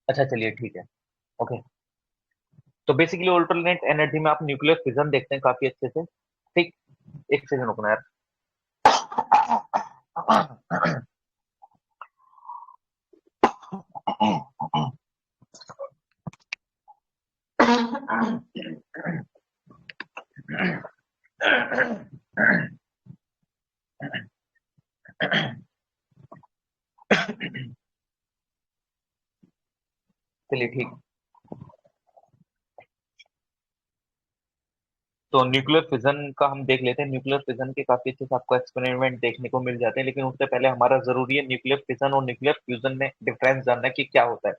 अच्छा चलिए ठीक है। ओके। तो बेसिकली अल्टरनेट एनर्जी में आप न्यूक्लियर फिजन देखते हैं काफी अच्छे से। ठीक। एक सेकंड रुकना यार। चलिए ठीक। तो न्यूक्लियर फिजन का हम देख लेते हैं। न्यूक्लियर फिजन के काफी अच्छे से आपको एक्सपेरिमेंट देखने को मिल जाते हैं, लेकिन उससे पहले हमारा जरूरी है न्यूक्लियर फिजन और न्यूक्लियर फ्यूजन में डिफरेंस जानना कि क्या होता है।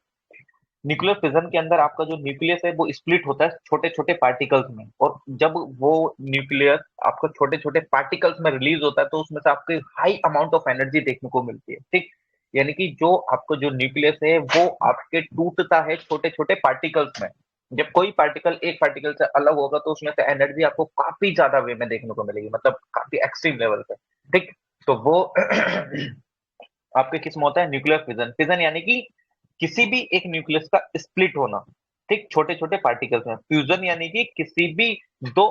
न्यूक्लियर फिजन के अंदर आपका जो न्यूक्लियस है वो स्प्लिट होता है छोटे छोटे पार्टिकल्स में, और जब वो न्यूक्लियस आपको छोटे छोटे पार्टिकल्स में रिलीज होता है तो उसमें से आपको हाई अमाउंट ऑफ एनर्जी देखने को मिलती है। ठीक। यानी कि जो आपको जो न्यूक्लियस है वो आपके टूटता है छोटे छोटे पार्टिकल्स में। जब कोई पार्टिकल एक पार्टिकल से अलग होगा तो उसमें से एनर्जी आपको काफी ज्यादा वे में देखने को मिलेगी, मतलब काफी एक्सट्रीम लेवल पे। ठीक। तो वो आपके किस में होता है न्यूक्लियर फिजन। फिजन यानी कि किसी भी एक न्यूक्लियस का स्प्लिट होना। ठीक। छोटे छोटे पार्टिकल्स में। फ्यूजन यानी कि किसी भी दो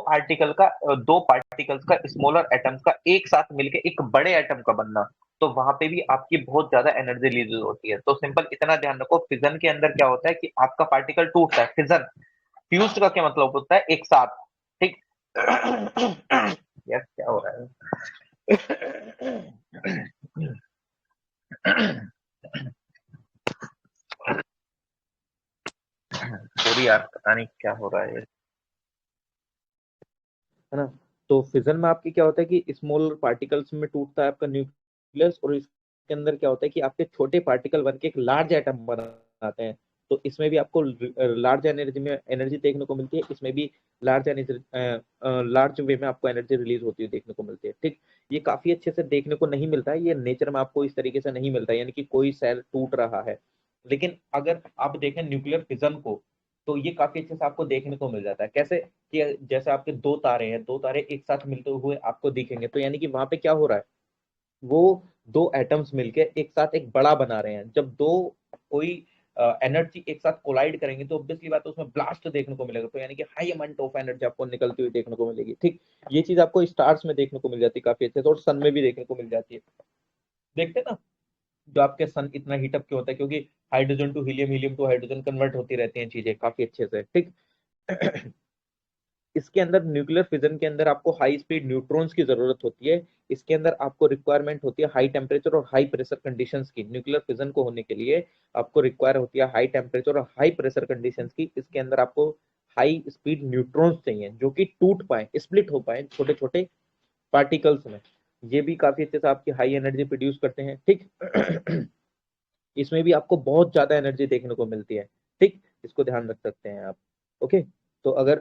पार्टिकल्स का स्मॉलर एटम्स का एक साथ मिलकर एक बड़े एटम का बनना। तो वहां पे भी आपकी बहुत ज्यादा एनर्जी रिलीज होती है। तो सिंपल इतना ध्यान रखो, फिजन के अंदर क्या होता है कि आपका पार्टिकल टूटता है। फिजन फ्यूज का क्या मतलब होता है, एक साथ। ठीक। यस, क्या हो रहा है। सॉरी यार, पता नहीं क्या हो रहा है। है ना। तो फिजन में आपकी क्या होता है कि स्मॉल पार्टिकल्स में टूटता है आपका न्यूक्लियस, और इसके अंदर क्या होता है कि आपके छोटे पार्टिकल बन के एक लार्ज एटम बनाते हैं। तो इसमें भी आपको लार्ज एनर्जी में एनर्जी देखने को मिलती है, इसमें भी लार्ज एनर्जी लार्ज वे में आपको एनर्जी रिलीज होती हुई देखने को मिलती है। ठीक। ये काफी अच्छे से देखने को नहीं मिलता है, ये नेचर में आपको इस तरीके से नहीं मिलता है, यानी कि कोई सेल टूट रहा है। लेकिन अगर आप देखें न्यूक्लियर फिजन को, तो ये काफी अच्छे से आपको देखने को मिल जाता है। कैसे कि जैसे आपके दो तारे हैं, दो तारे एक साथ मिलते हुए आपको दिखेंगे, तो यानी कि वहां पे क्या हो रहा है, वो दो एटम्स मिलके एक साथ एक बड़ा बना रहे हैं। जब दो कोई एनर्जी एक साथ कोलाइड करेंगे तो ऑब्वियसली बात है उसमें ब्लास्ट देखने को मिलेगा, तो यानी कि हाई अमाउंट ऑफ एनर्जी आपको निकलती हुई देखने को मिलेगी। ठीक। ये चीज आपको स्टार्स में देखने को मिल जाती है काफी अच्छे से, और सन में भी देखने को मिल जाती है। देखते हैं ना, जो आपके सन इतना हीटअप क्यों होता है, क्योंकि hydrogen to helium, helium to hydrogen convert होती रहती हैं चीजें काफी अच्छे से। ठीक। इसके अंदर न्यूक्लियर फिजन के अंदर आपको हाई स्पीड न्यूट्रॉन्स की जरूरत होती है। इसके अंदर आपको रिक्वायरमेंट होती है हाई टेम्परेचर और हाई प्रेशर कंडीशंस की। न्यूक्लियर फिजन को होने के लिए आपको रिक्वायर होती है हाई टेम्परेचर और हाई प्रेशर कंडीशंस की। इसके अंदर आपको हाई स्पीड न्यूट्रॉन्स चाहिए जो कि टूट पाए, स्प्लिट हो पाए छोटे छोटे पार्टिकल्स में। ये भी काफी अच्छे से आपकी हाई एनर्जी प्रोड्यूस करते हैं। ठीक। इसमें भी आपको बहुत ज्यादा एनर्जी देखने को मिलती है। ठीक। इसको ध्यान रख सकते हैं आप। ओके। तो अगर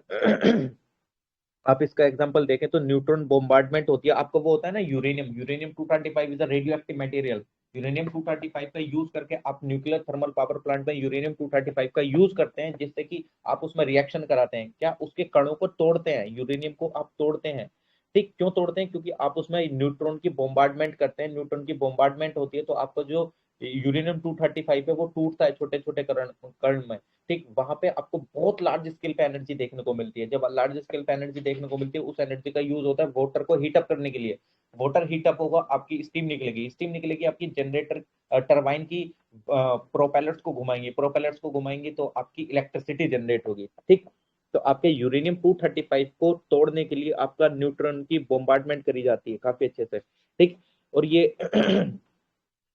आप इसका एग्जांपल देखें तो न्यूट्रॉन बोmbardment होती है आपको, वो होता है ना uranium, uranium 235 is a radio active material. Uranium 235 का यूज करके आप न्यूक्लियर थर्मल पावर प्लांट में यूरेनियम 235 का यूज करते हैं, जिससे कि आप उसमें रिएक्शन कराते हैं, क्या उसके कणों को तोड़ते हैं, यूरेनियम को आप तोड़ते हैं। ठीक। क्यों तोड़ते हैं, क्योंकि आप उसमें न्यूट्रॉन की बोmbardment करते हैं, न्यूट्रॉन की बोmbardment होती है तो आपका जो यूरेनियम 235 है वो टूटता है छोटे छोटे कण कण में। ठीक। वहां पे आपको बहुत लार्ज स्केल पे एनर्जी देखने को मिलती है। जब लार्ज स्केल पे एनर्जी देखने को मिलती है, उस एनर्जी का यूज होता है वाटर को हीटअप करने के लिए। वाटर हीटअप होगा, आपकी स्टीम निकलेगी, स्टीम निकलेगी आपकी जनरेटर टरबाइन की प्रोपेलर्स को घुमाएंगे, प्रोपेलर्स को घुमाएंगे तो आपकी इलेक्ट्रिसिटी जनरेट होगी। ठीक। तो आपके यूरेनियम 235 को तोड़ने के लिए आपका न्यूट्रॉन की बोmbardment करी जाती है काफी अच्छे से। ठीक। और ये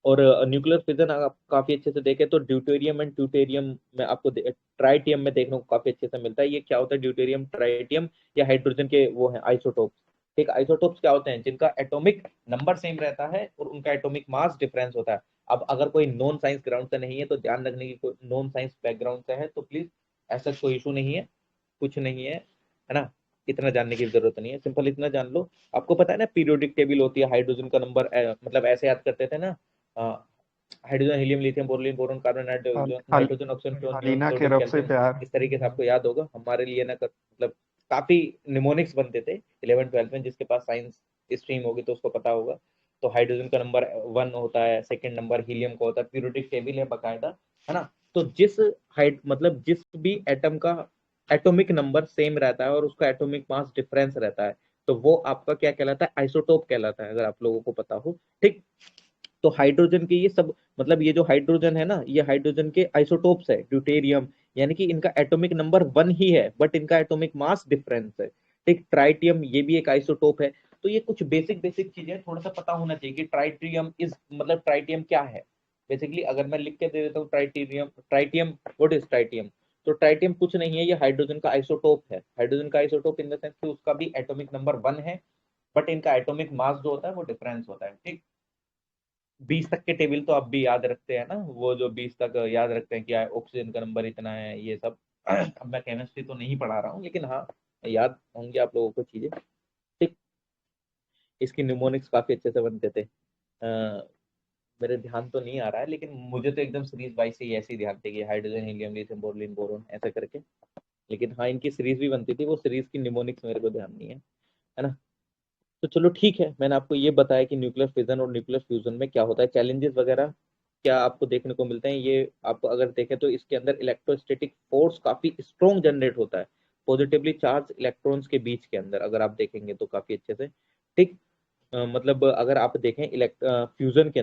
और न्यूक्लियर फिजन आप काफी अच्छे से देखें तो ड्यूटेरियम एंड ट्यूटेरियम में आपको ट्राइटियम में देखने को काफी अच्छे से मिलता है। ये क्या होता है ड्यूटेरियम ट्राइटियम, या हाइड्रोजन के वो है आइसोटोप्स। ठीक। आइसोटोप्स क्या होते हैं, जिनका एटॉमिक नंबर सेम रहता है और उनका एटॉमिक मास डिफरेंस होता है। अब अगर कोई नॉन साइंस ग्राउंड से नहीं है तो ध्यान रखने की, कोई नॉन साइंस बैकग्राउंड से है तो प्लीज ऐसा कोई इशू नहीं है, कुछ नहीं है ना। इतना जानने की जरूरत नहीं है, सिंपल इतना जान लो। आपको पता है ना पीरियोडिक टेबल होती है, हाइड्रोजन का नंबर मतलब ऐसे याद करते थे ना, hydrogen helium lithium Boroline boron carbon हल, नाइट्रोजन हल, नाइट्रोजन ऑक्सीजन फ्लोरीन नियोन हलीना के सोडियम रब से कैल्शियम। प्यार। इस तरीके से आपको याद होगा, हमारे लिए ना मतलब काफी निमोनिक्स बनते थे 11 12 में, जिसके पास साइंस स्ट्रीम होगी तो उसको पता होगा। तो हाइड्रोजन का नंबर 1 होता है, सेकंड नंबर हीलियम का होता है, पीरियोडिक टेबल है बकायदा, है ना। तो जिस हाइड मतलब जिस भी एटम का एटॉमिक नंबर सेम रहता है और उसका एटॉमिक मास डिफरेंस रहता है, तो वो आपका क्या कहलाता है, आइसोटोप कहलाता है, अगर आप लोगों को पता हो। ठीक, तो हाइड्रोजन के ये सब मतलब ये जो हाइड्रोजन है ना, ये हाइड्रोजन के आइसोटोप्स है, ड्यूटेरियम, यानी कि इनका एटॉमिक नंबर 1 ही है बट इनका एटॉमिक मास डिफरेंस है। ठीक, ट्राइटियम ये भी एक आइसोटोप है। तो ये कुछ बेसिक बेसिक चीजें थोड़ा सा पता होना चाहिए कि ट्राइटियम इज मतलब ट्राइटियम क्या है। बेसिकली अगर मैं लिख के दे देता हूँ tritium, tritium what is tritium, तो ट्राइटियम कुछ नहीं है, ये हाइड्रोजन का आइसोटोप है। हाइड्रोजन का आइसोटोप इन द सेंस कि उसका भी एटॉमिक नंबर 1 है बट इनका एटॉमिक मास जो होता है वो डिफरेंस होता है। ठीक, 20 तक के टेबल तो आप भी याद रखते हैं ना, वो जो 20 तक याद रखते हैं कि ऑक्सीजन का नंबर इतना है, ये सब। अब मैं केमिस्ट्री तो नहीं पढ़ा रहा हूँ, लेकिन हाँ याद होंगे आप लोगों को चीजें। ठीक, इसकी न्यूमोनिक्स काफी अच्छे से बनते थे। मेरे ध्यान तो नहीं आ रहा है, लेकिन मुझे तो एकदम सीरीज वाइज से ही ऐसे ही ध्यान थे कि hydrogen helium lithium boron boron ऐसा करके। लेकिन हाँ इनकी सीरीज भी बनती थी, वो सीरीज की न्यूमोनिक्स मेरे को ध्यान नहीं है ना। तो चलो ठीक है, मैंने आपको ये बताया कि न्यूक्लियर फिजन और न्यूक्लियर फ्यूजन में क्या होता है, चैलेंजेस वगैरह क्या आपको देखने को मिलते हैं। ये आप अगर देखें तो इसके अंदर इलेक्ट्रोस्टैटिक फोर्स काफी स्ट्रॉन्ग जनरेट होता है पॉजिटिवली चार्ज इलेक्ट्रॉन्स के बीच के अंदर, अगर आप देखेंगे तो काफी अच्छे से। ठीक, मतलब अगर आप देखें फ्यूजन के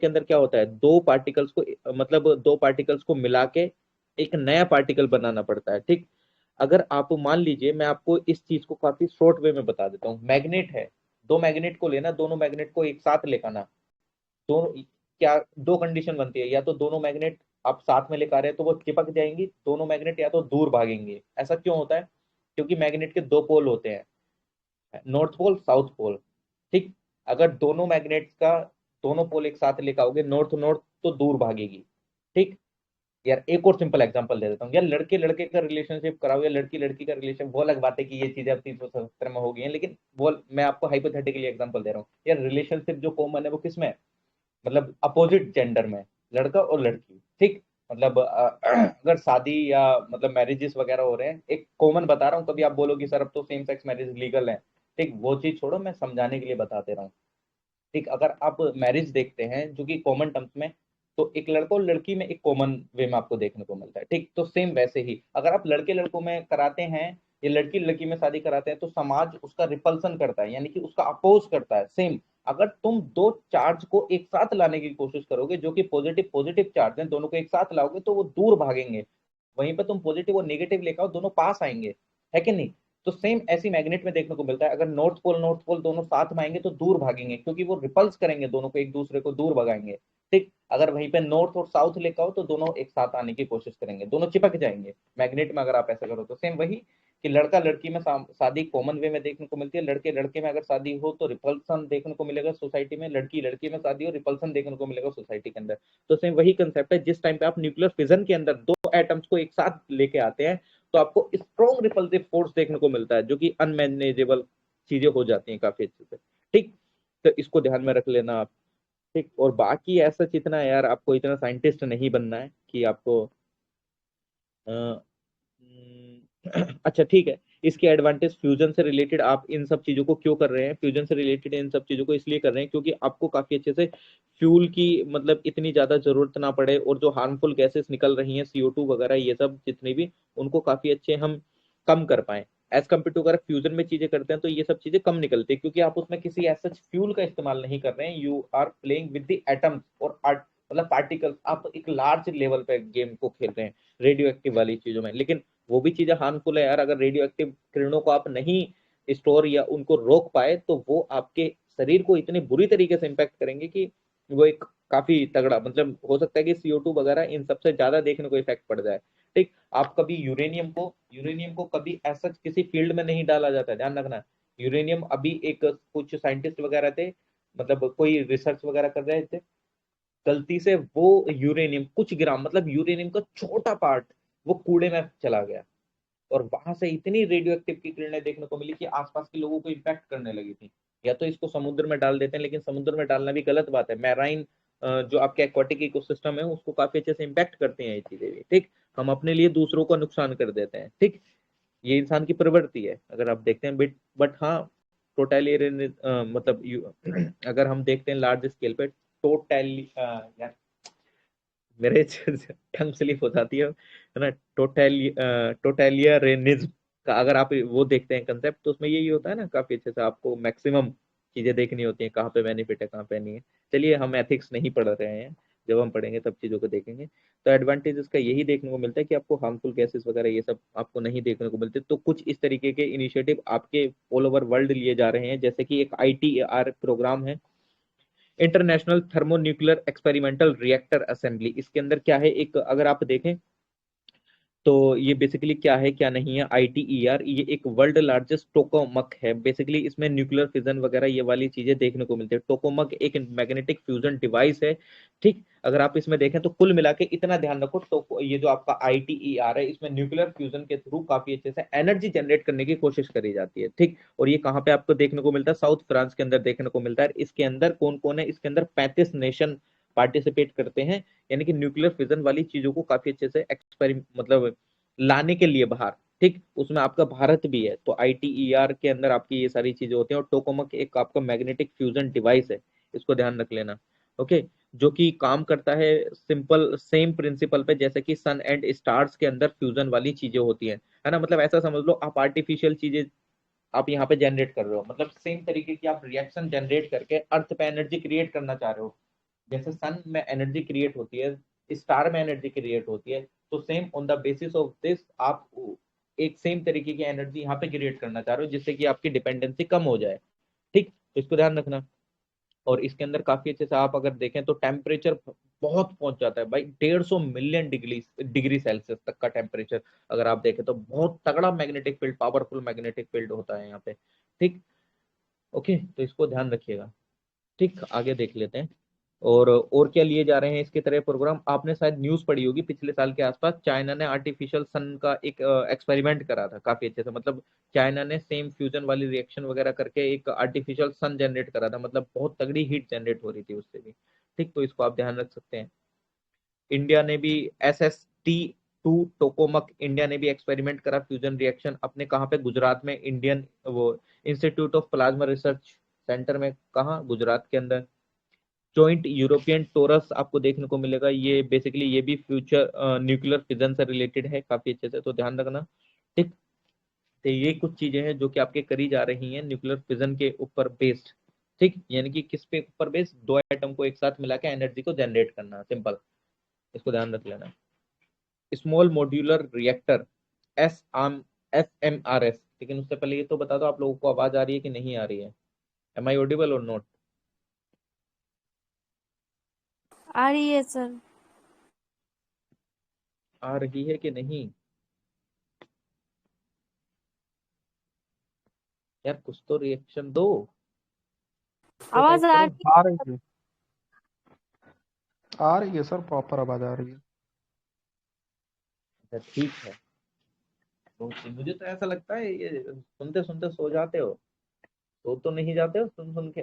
अंदर क्या होता है, दो पार्टिकल्स को मतलब दो पार्टिकल्स को मिला के एक नया पार्टिकल बनाना पड़ता है। ठीक, अगर आप मान लीजिए, मैं आपको इस चीज को काफी शॉर्ट वे में बता देता हूँ, मैग्नेट है, दो मैग्नेट को लेना, दोनों मैग्नेट को एक साथ लेकर आना, दोनों क्या दो कंडीशन बनती है, या तो दोनों मैग्नेट आप साथ में लेकर आ रहे हैं तो वो चिपक जाएंगी दोनों मैग्नेट, या तो दूर भागेंगे। ऐसा क्यों होता है, क्योंकि मैग्नेट के दो पोल होते हैं, नॉर्थ पोल साउथ पोल। ठीक, अगर दोनों मैग्नेट्स का दोनों पोल एक साथ लेकर आओगे नॉर्थ नॉर्थ, तो दूर भागेगी। ठीक, यार एक और सिंपल एग्जांपल दे देता हूँ, यार लड़के लड़के का रिलेशनशिप कराओ या लड़की लड़की का रिलेशन, वो अलग बात है कि ये चीजें अब 370 में हो गई हैं, लेकिन वो मैं आपको हाइपोथेटिकली एग्जांपल दे रहा हूँ। यार रिलेशनशिप जो कॉमन है वो किस में है, मतलब अपोजिट जेंडर में, लड़का और लड़की। ठीक, मतलब अगर शादी या मतलब मैरिजेस वगैरह हो रहे हैं, एक कॉमन बता रहा हूँ, कभी आप बोलोगे सर अब तो सेम सेक्स मैरिज लीगल है। ठीक, वो चीज छोड़ो, मैं समझाने के लिए बता दे रहा हूँ। ठीक, अगर आप मैरिज देखते हैं जो कि कॉमन टर्म्स में, तो एक लड़का और लड़की में एक कॉमन वे में आपको देखने को मिलता है। ठीक, तो सेम वैसे ही अगर आप लड़के लड़कों में कराते हैं या लड़की लड़की में शादी कराते हैं, तो समाज उसका रिपल्सन करता है, यानी कि उसका अपोज करता है। सेम अगर तुम दो चार्ज को एक साथ लाने की कोशिश करोगे, जो कि पॉजिटिव पॉजिटिव चार्ज है, दोनों को एक साथ लाओगे तो वो दूर भागेंगे। वहीं पर तुम पॉजिटिव और नेगेटिव लेकर आओ, दोनों पास आएंगे, है कि नहीं। तो सेम ऐसी मैग्नेट में देखने को मिलता है, अगर नॉर्थ पोल दोनों साथ में आएंगे तो दूर भागेंगे, क्योंकि वो रिपल्स करेंगे दोनों को, एक दूसरे को दूर भगाएंगे। ठीक, अगर वहीं पे नॉर्थ और साउथ लेकर आओ तो दोनों एक साथ आने की कोशिश करेंगे, दोनों चिपक जाएंगे मैग्नेट में, अगर आप ऐसा करो तो। सेम वही कि लड़का लड़की में शादी कॉमन वे में देखने को मिलती है, लड़के लड़के में अगर शादी हो तो रिपल्सन देखने को मिलेगा सोसाइटी में, लड़की लड़की में शादी हो रिपल्सन देखने को मिलेगा सोसाइटी के अंदर। तो सेम वही कंसेप्ट है, जिस टाइम पे आप न्यूक्लियर फिजन के अंदर दो एटम्स को एक साथ लेके आते हैं, तो आपको स्ट्रॉन्ग रिपल्सिव फोर्स देखने को मिलता है, जो कि अनमैनेजेबल चीजें हो जाती हैं काफी अच्छे से। ठीक, तो इसको ध्यान में रख लेना आप। ठीक, और बाकी ऐसा इतना यार, आपको इतना साइंटिस्ट नहीं बनना है कि आपको अच्छा ठीक है, इसके एडवांटेज फ्यूजन से रिलेटेड आप इन सब चीजों को क्यों कर रहे हैं, फ्यूजन से रिलेटेड इन सब चीजों को इसलिए कर रहे हैं क्योंकि आपको काफी अच्छे से फ्यूल की मतलब इतनी ज्यादा जरूरत ना पड़े, और जो हार्मफुल गैसेस निकल रही हैं CO2 वगैरह ये सब जितनी भी, उनको काफी अच्छे हम कम कर पाए। एज कम्पेयर टू अगर फ्यूजन में चीजें करते हैं तो ये सब चीजें कम निकलती है, क्योंकि आप उसमें किसी ऐसा फ्यूल का इस्तेमाल नहीं कर रहे हैं, you are playing with the atoms और मतलब पार्टिकल्स, आप एक लार्ज लेवल पे गेम को खेल रहे हैं रेडियो एक्टिव वाली चीजों में। लेकिन वो भी चीजें हार्मफुल है यार, अगर रेडियो एक्टिव किरणों को आप नहीं स्टोर या उनको रोक पाए तो वो आपके शरीर को इतनी बुरी तरीके से इम्पैक्ट करेंगे कि वो एक काफी तगड़ा मतलब हो सकता है कि CO2 वगैरह इन सबसे ज्यादा देखने को इफेक्ट पड़ जाए। ठीक, आप कभी यूरेनियम को कभी ऐसा किसी फील्ड में नहीं डाला जाता है, ध्यान रखना। यूरेनियम अभी एक कुछ साइंटिस्ट वगैरह थे, मतलब कोई रिसर्च वगैरह कर रहे थे, गलती से वो यूरेनियम कुछ ग्राम मतलब यूरेनियम का छोटा पार्ट वो कूड़े में चला गया, और वहां से इतनी रेडियो एक्टिव की किरणें देखने को मिली कि आसपास के लोगों को इम्पैक्ट करने लगी थी। या तो इसको समुद्र में डाल देते हैं, लेकिन समुद्र में डालना भी गलत बात है, मैराइन जो आपके एक्वाटिक इकोसिस्टम है उसको काफी अच्छे से इम्पैक्ट करते हैं ये चीजें भी। ठीक, हम अपने लिए दूसरों को नुकसान कर देते हैं। ठीक, ये इंसान की प्रवृत्ति है अगर आप देखते हैं, बट हाँ टोटलियन मतलब अगर हम देखते हैं लार्ज स्केल पे टोटली यार मेरे टंग स्लिप हो जाती है ना, टोटलियरिज्म का अगर आप वो देखते हैं कंसेप्ट, तो उसमें यही होता है ना, काफी अच्छे से आपको मैक्सिमम चीजें देखनी होती हैं, कहाँ पे बेनिफिट है कहाँ पे नहीं है। चलिए हम एथिक्स नहीं पढ़ रहे हैं, जब हम पढ़ेंगे तब चीजों को देखेंगे। तो एडवांटेज इसका यही देखने को मिलता है कि आपको हार्मफुल गैसेस वगैरह ये सब आपको नहीं देखने को मिलते। तो कुछ इस तरीके के इनिशिएटिव आपके ऑल ओवर वर्ल्ड लिए जा रहे हैं, जैसे कि एक ITAR प्रोग्राम है, international thermonuclear experimental reactor assembly. इसके अंदर क्या है, एक अगर आप देखें तो ये बेसिकली क्या है क्या नहीं है, ITER ये एक वर्ल्ड लार्जेस्ट टोकामक है। बेसिकली इसमें न्यूक्लियर फिजन वगैरह ये वाली चीजें देखने को मिलती है। टोकामक एक मैग्नेटिक फ्यूजन डिवाइस है, ठीक। अगर आप इसमें देखें तो कुल मिला के इतना ध्यान रखो, तो ये जो आपका ITER है, इसमें न्यूक्लियर फ्यूजन के थ्रू काफी अच्छे से एनर्जी जनरेट करने की कोशिश करी जाती है, ठीक। और ये कहाँ पे आपको देखने को मिलता है, साउथ फ्रांस के अंदर देखने को मिलता है। इसके अंदर कौन कौन है, इसके अंदर 35 नेशन पार्टिसिपेट करते हैं, यानी कि न्यूक्लियर फिजन वाली चीजों को काफी अच्छे से मतलब लाने के लिए बाहर, ठीक। उसमें आपका भारत भी है। तो ITER के अंदर आपकी ये सारी चीजें होती हैं। और टोकामक एक आपका मैग्नेटिक फ्यूजन डिवाइस है, इसको ध्यान रख लेना, ओके। जो कि काम करता है सिंपल सेम प्रिंसिपल पे, जैसे कि सन एंड स्टार्स के अंदर फ्यूजन वाली चीजें होती हैं, है ना। मतलब ऐसा समझ लो आप आर्टिफिशियल चीजें आप यहाँ पे जनरेट कर रहे हो, मतलब सेम तरीके की आप रिएक्शन जनरेट करके अर्थ पे एनर्जी क्रिएट करना चाह रहे हो। जैसे सन में एनर्जी क्रिएट होती है, स्टार में एनर्जी क्रिएट होती है, तो same on the basis of this आप एक सेम तरीके की एनर्जी यहाँ पे क्रिएट करना चाह रहे हो, जिससे कि आपकी डिपेंडेंसी कम हो जाए, ठीक। तो इसको ध्यान रखना। और इसके अंदर काफी अच्छे से आप अगर देखें तो टेम्परेचर बहुत पहुंच जाता है भाई, 150 मिलियन डिग्री सेल्सियस तक का टेम्परेचर। अगर आप देखें तो बहुत तगड़ा magnetic field, powerful magnetic field होता है यहाँ पे, ठीक। ओके, तो इसको ध्यान रखिएगा, ठीक। आगे देख लेते हैं। और क्या लिए जा रहे हैं इसके तरह प्रोग्राम, आपने शायद न्यूज पढ़ी होगी पिछले साल के आसपास, चाइना ने आर्टिफिशियल सन का एक एक्सपेरिमेंट करा था काफी अच्छे से। मतलब चाइना ने सेम फ्यूजन वाली रिएक्शन वगैरह करके एक आर्टिफिशियल सन जनरेट करा था, मतलब बहुत तगड़ी हीट जनरेट हो रही थी उससे भी, ठीक। तो इसको आप ध्यान रख सकते हैं। इंडिया ने भी SST-2 टोकोमक, इंडिया ने भी एक्सपेरिमेंट करा फ्यूजन रिएक्शन अपने कहाँ पे, गुजरात में, इंडियन वो institute of plasma research centre में, कहाँ, गुजरात के अंदर। जॉइंट यूरोपियन टोरस आपको देखने को मिलेगा, ये बेसिकली ये भी फ्यूचर न्यूक्लियर फिजन से रिलेटेड है काफी अच्छे से, तो ध्यान रखना, ठीक। तो ये कुछ चीजें हैं जो कि आपके करी जा रही हैं न्यूक्लियर फिजन के ऊपर बेस्ड, ठीक। यानी कि किस पे ऊपर बेस्ड, दो एटम को एक साथ मिला के एनर्जी को जनरेट करना, सिंपल। इसको ध्यान रख लेना। Small modular reactor, SMRS। लेकिन उससे पहले ये तो बता दो आप लोगों को आवाज आ रही है कि नहीं आ रही है, एम आई ऑडिबल और नॉट? आ रही है सर। आ रही है कि नहीं यार, कुछ तो रिएक्शन दो, तो आवाज टाइप आ करो। रही आ रही है, आ रही है सर, प्रॉपर आवाज आ रही है। अच्छा ठीक है। तो मुझे तो ऐसा लगता है ये सुनते सुनते सो जाते हो, तो नहीं जाते हो सुन सुन के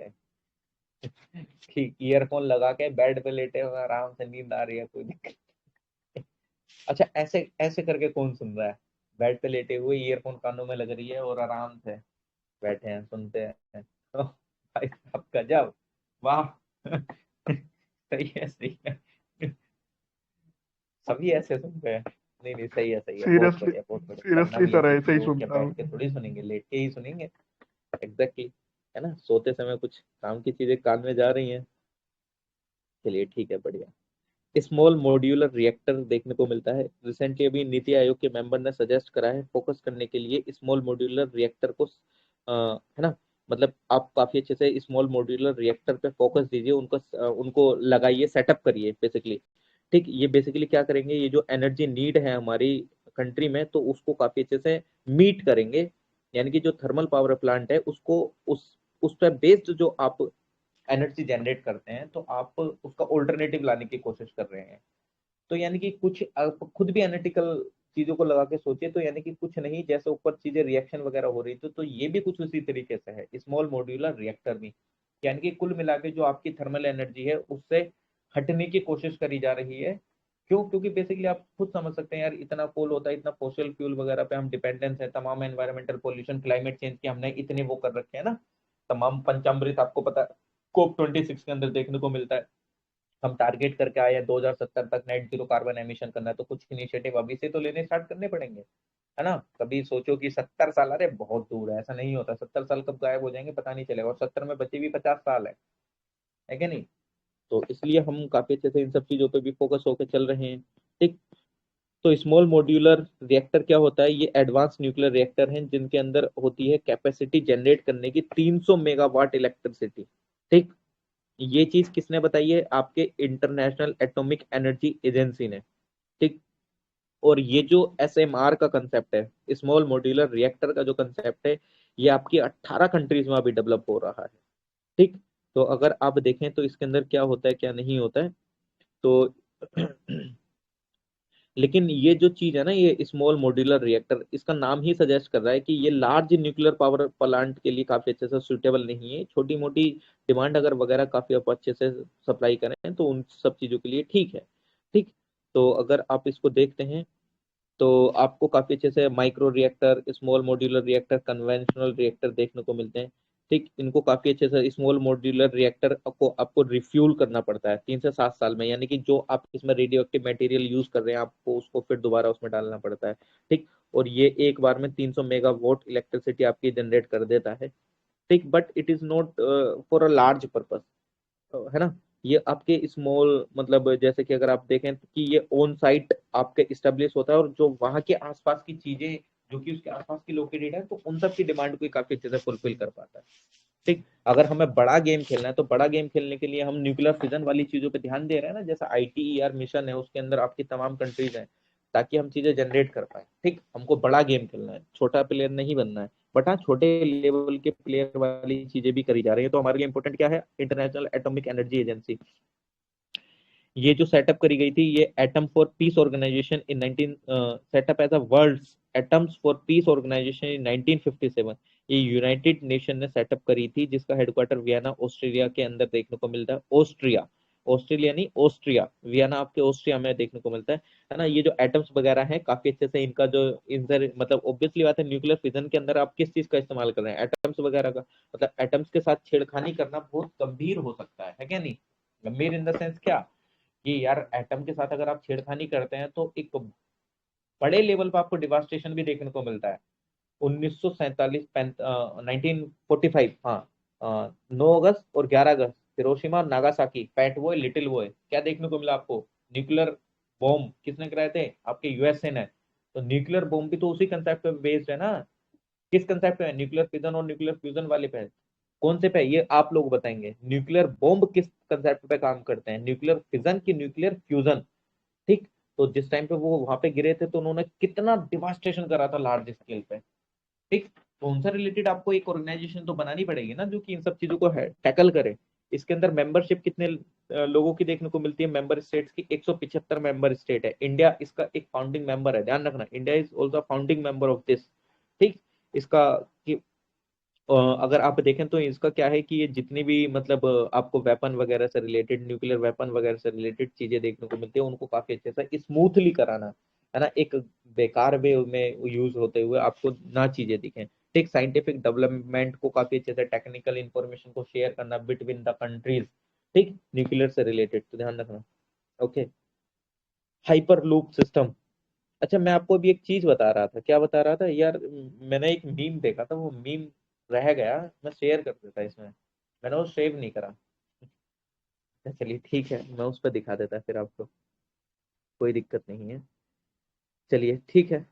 कि ईयरफोन लगा के बेड पे लेटे हो, आराम से नींद आ रही है, कोई दिक्कत। अच्छा, ऐसे ऐसे करके कौन सुन रहा है, बेड पे लेटे हुए ईयरफोन कानों में लग रही है और आराम से बैठे हैं सुनते हैं तो भाई साहब गजब, वाह सही है सही है, सभी ऐसे सुनते हैं। नहीं नहीं, सही है सही है, बहुत सीरियसली, बढ़िया बहुत बढ़िया। करना सीरियसली भी सर ऐसी ऐसे चीजें, ही उठ के सुनता बैठ हूँ। के थोड़ी सुनेंगे, लेट के ही सुनेंगे, एग्जैक्टली, है ना। सोते समय कुछ काम की चीजें कान में जा रही हैं, चलिए ठीक है, बढ़िया। स्मॉल मॉड्यूलर रिएक्टर देखने को मिलता है, रिसेंटली अभी नीति आयोग के मेंबर ने सजेस्ट करा है फोकस करने के लिए स्मॉल मॉड्यूलर रिएक्टर को, है ना। मतलब आप काफी अच्छे से स्मॉल मॉड्यूलर रिएक्टर पे फोकस दीजिए, उनको उनको लगाइए, सेटअप करिए बेसिकली, ठीक। ये बेसिकली क्या करेंगे, ये जो एनर्जी नीड है हमारी कंट्री में, तो उसको काफी अच्छे से मीट करेंगे। यानी कि जो थर्मल पावर प्लांट है उसको उस पर बेस्ड जो आप एनर्जी जनरेट करते हैं, तो आप उसका ऑल्टरनेटिव लाने की कोशिश कर रहे हैं। तो यानी कि कुछ आप खुद भी एनालिटिकल चीजों को लगा के सोचिए, तो यानी कि कुछ नहीं, जैसे ऊपर चीजें रिएक्शन वगैरह हो रही थी, तो ये भी कुछ उसी तरीके से है स्मॉल मॉड्यूलर रिएक्टर भी। यानी कि कुल मिला के जो आपकी थर्मल एनर्जी है उससे हटने की कोशिश करी जा रही है। क्यों? क्योंकि बेसिकली आप खुद समझ सकते हैं यार, इतना कोल होता है, इतना फोसिल फ्यूल वगैरह पे हम डिपेंडेंस है, तमाम एनवायरमेंटल पोल्यूशन, क्लाइमेट चेंज के हमने इतने वो कर रखे हैं ना, तमाम पंचामृत आपको पता है COP26 के अंदर देखने को मिलता है। हम टारगेट करके आए हैं 2070 तक नेट जीरो कार्बन एमिशन करना है, तो कुछ इनिशिएटिव अभी से तो लेने स्टार्ट करने पड़ेंगे, है ना। कभी सोचो कि 70 साल, अरे बहुत दूर है, ऐसा नहीं होता। 70 साल कब गायब हो जाएंगे पता नहीं चलेगा, और 70 में बचे भी 50 साल है क्या नहीं। तो इसलिए हम काफी अच्छे से इन सब चीजों पे भी फोकस होकर चल रहे हैं। ठीक। तो स्मॉल मॉड्यूलर रिएक्टर क्या होता है, ये एडवांस न्यूक्लियर रिएक्टर हैं जिनके अंदर होती है कैपेसिटी जनरेट करने की 300 मेगावाट इलेक्ट्रिसिटी। ठीक। ये चीज किसने बताई है, आपके इंटरनेशनल एटॉमिक एनर्जी एजेंसी ने। ठीक। और ये जो SMR का कंसेप्ट है, स्मॉल मॉड्यूलर रिएक्टर का जो कंसेप्ट है, ये आपकी 18 कंट्रीज में अभी डेवलप हो रहा है। ठीक। तो अगर आप देखें तो इसके अंदर क्या होता है क्या नहीं होता है, तो लेकिन ये जो चीज है ना, ये स्मॉल मॉड्यूलर रिएक्टर, इसका नाम ही सजेस्ट कर रहा है कि ये लार्ज न्यूक्लियर पावर प्लांट के लिए काफी अच्छे से सुटेबल नहीं है। छोटी मोटी डिमांड अगर वगैरह काफी आप अच्छे से सप्लाई करें तो उन सब चीजों के लिए ठीक है। ठीक। तो अगर आप इसको देखते हैं तो आपको काफी अच्छे से micro reactor, small modular reactor, conventional reactor देखने को मिलते हैं। ठीक। इनको काफी अच्छे से स्मॉल मॉड्यूलर रिएक्टर को आपको रिफ्यूल करना पड़ता है 3 से 7 साल में, यानी कि जो आप इसमें रेडियो एक्टिव मटेरियल यूज कर रहे हैं आपको उसको फिर दोबारा उसमें डालना पड़ता है। ठीक। और ये एक बार में 300 मेगावाट इलेक्ट्रिसिटी आपकी जनरेट कर देता है। ठीक। But it is not for a large purpose, है ना। ये आपके स्मॉल, मतलब जैसे कि अगर आप देखें कि ये ऑन साइट आपके इस्टेब्लिश होता है, और जो वहां के आसपास की चीजें जो कि उसके आसपास की लोकेटेड है, तो उन सब की डिमांड को काफी अच्छे से फुलफिल कर पाता है। ठीक। अगर हमें बड़ा गेम खेलना है तो बड़ा गेम खेलने के लिए हम न्यूक्लियर फिजन वाली चीजों पे ध्यान दे रहे हैं ना, जैसा ITER मिशन है, उसके अंदर आपकी तमाम कंट्रीज हैं ताकि हम चीजें जनरेट कर पाए। ठीक। हमको बड़ा गेम खेलना है, छोटा प्लेयर नहीं बनना है। बट हाँ, छोटे लेवल के प्लेयर वाली चीजें भी करी जा रही है। तो हमारे लिए इंपॉर्टेंट क्या है, इंटरनेशनल एटॉमिक एनर्जी एजेंसी। ये जो सेटअप करी गई थी, ये atom for peace organisation in 19 setup as a world atoms for peace organisation in 1957। ये यूनाइटेड नेशन ने सेटअप करी थी, जिसका हेडक्वार्टर वियना ऑस्ट्रेलिया के अंदर देखने को मिलता है। ऑस्ट्रिया, ऑस्ट्रेलिया नहीं, ऑस्ट्रिया, वियना आपके ऑस्ट्रिया में देखने को मिलता है ना। ये जो एटम्स वगैरह हैं काफी अच्छे से इनका जो इंटर, मतलब ऑब्वियसली बात है, न्यूक्लियर फिजन के अंदर आप किस चीज का इस्तेमाल कर रहे हैं, एटम्स वगैरह का। मतलब एटम्स के साथ छेड़खानी करना बहुत गंभीर हो सकता है क्या नहीं। गंभीर इन द सेंस क्या, कि यार एटम के साथ अगर आप छेड़खानी करते हैं तो एक बड़े लेवल पर आपको डिवास्टेशन भी देखने को मिलता है। 1947 1945, हाँ, 9 अगस्त और 11 अगस्त, हिरोशिमा और Nagasaki, fat boy little boy, क्या देखने को मिला आपको, न्यूक्लियर बॉम्ब किसने कराए थे, आपके USA ने। तो न्यूक्लियर बॉम्ब भी तो उसी कंसेप्ट पे बेस्ड है ना। किस कंसेप्ट पे है, न्यूक्लियर फिजन और न्यूक्लियर फ्यूजन वाले पे है। कौन से पे, ये आप लोग बताएंगे। न्यूक्लियर बॉम्ब किस कंसेप्ट पे काम करते हैं, न्यूक्लियर फिजन की न्यूक्लियर फ्यूजन। ठीक। तो जिस टाइम पे वो वहां पे गिरे थे तो उन्होंने कितना डिवास्टेशन करा था लार्ज स्केल पे। ठीक। तो उनसे रिलेटेड आपको एक ऑर्गेनाइजेशन तो बनानी पड़ेगी ना जो कि इन सब चीजों को टैकल करे। इसके अंदर मेंबरशिप कितने लोगों की देखने को मिलती है, मेंबर स्टेट्स की 175 मेंबर स्टेट है। इंडिया इसका एक फाउंडिंग मेंबर है, ध्यान रखना, India is also founding member of this. ठीक। इसका कि अगर आप देखें तो इसका क्या है कि ये जितनी भी, मतलब आपको वेपन वगैरह से रिलेटेड, न्यूक्लियर वेपन वगैरह से रिलेटेड चीजें देखने को मिलती है, उनको काफी अच्छे से स्मूथली कराना, है ना। एक बेकार वे में यूज होते हुए आपको ना चीजें दिखें। ठीक। साइंटिफिक डेवलपमेंट को काफी अच्छे से, टेक्निकल इंफॉर्मेशन को शेयर करना बिटवीन द कंट्रीज। ठीक। न्यूक्लियर से रिलेटेड तो ध्यान रखना। ओके। Hyper loop system. अच्छा, मैं आपको अभी एक चीज बता रहा था, क्या बता रहा था यार, मैंने एक मीम देखा था, वो मीम रह गया, मैं शेयर कर देता इसमें, मैंने वो सेव नहीं करा। अच्छा, चलिए ठीक है, मैं उस पर दिखा देता फिर आपको, कोई दिक्कत नहीं है। चलिए ठीक है।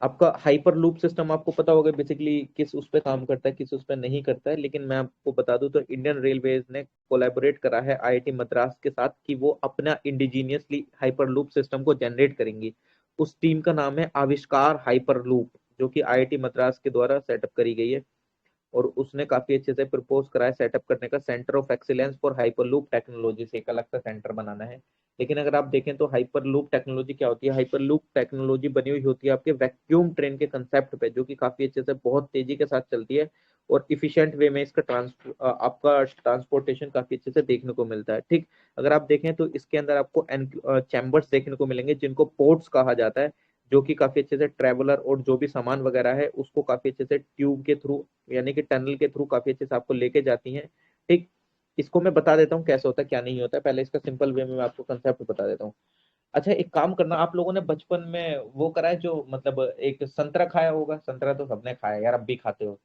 आपका हाइपर लूप सिस्टम आपको पता होगा बेसिकली किस उस पे काम करता है, किस उस पे नहीं करता है, लेकिन मैं आपको बता दूं तो इंडियन रेलवेज ने कोलैबोरेट करा है IIT मद्रास के साथ कि वो अपना इंडिजीनियसली हाइपर लूप सिस्टम को जनरेट करेंगी। उस टीम का नाम है आविष्कार हाइपर लूप, जो कि IIT मद्रास के द्वारा सेटअप करी गई है। और उसने काफी अच्छे से प्रपोज करा है सेटअप करने का centre of excellence for hyperloop technology, से एक अलग सा सेंटर बनाना है। लेकिन अगर आप देखें तो हाइपरलूप टेक्नोलॉजी क्या होती है, हाइपरलूप टेक्नोलॉजी बनी हुई होती है आपके वैक्यूम ट्रेन के कंसेप्ट पे, जो कि काफी अच्छे से बहुत तेजी के साथ चलती है और इफिशिएंट वे में इसका आपका ट्रांसपोर्टेशन काफी अच्छे से देखने को मिलता है। ठीक। अगर आप देखें तो इसके अंदर आपको चैम्बर्स देखने को मिलेंगे जिनको पोर्ट्स कहा जाता है, जो कि काफी अच्छे से ट्रेवलर और जो भी सामान वगैरह है उसको काफी अच्छे से ट्यूब के थ्रू यानी कि टनल के थ्रू काफी अच्छे से आपको लेके जाती हैं। ठीक, इसको मैं बता देता हूँ कैसे होता है क्या नहीं होता है, पहले इसका सिंपल वे में मैं आपको कंसेप्ट बता देता हूँ। अच्छा, एक काम करना, आप लोगों ने बचपन में वो करा है जो मतलब एक संतरा खाया होगा, संतरा तो सबने खाया यार, अब भी खाते हो।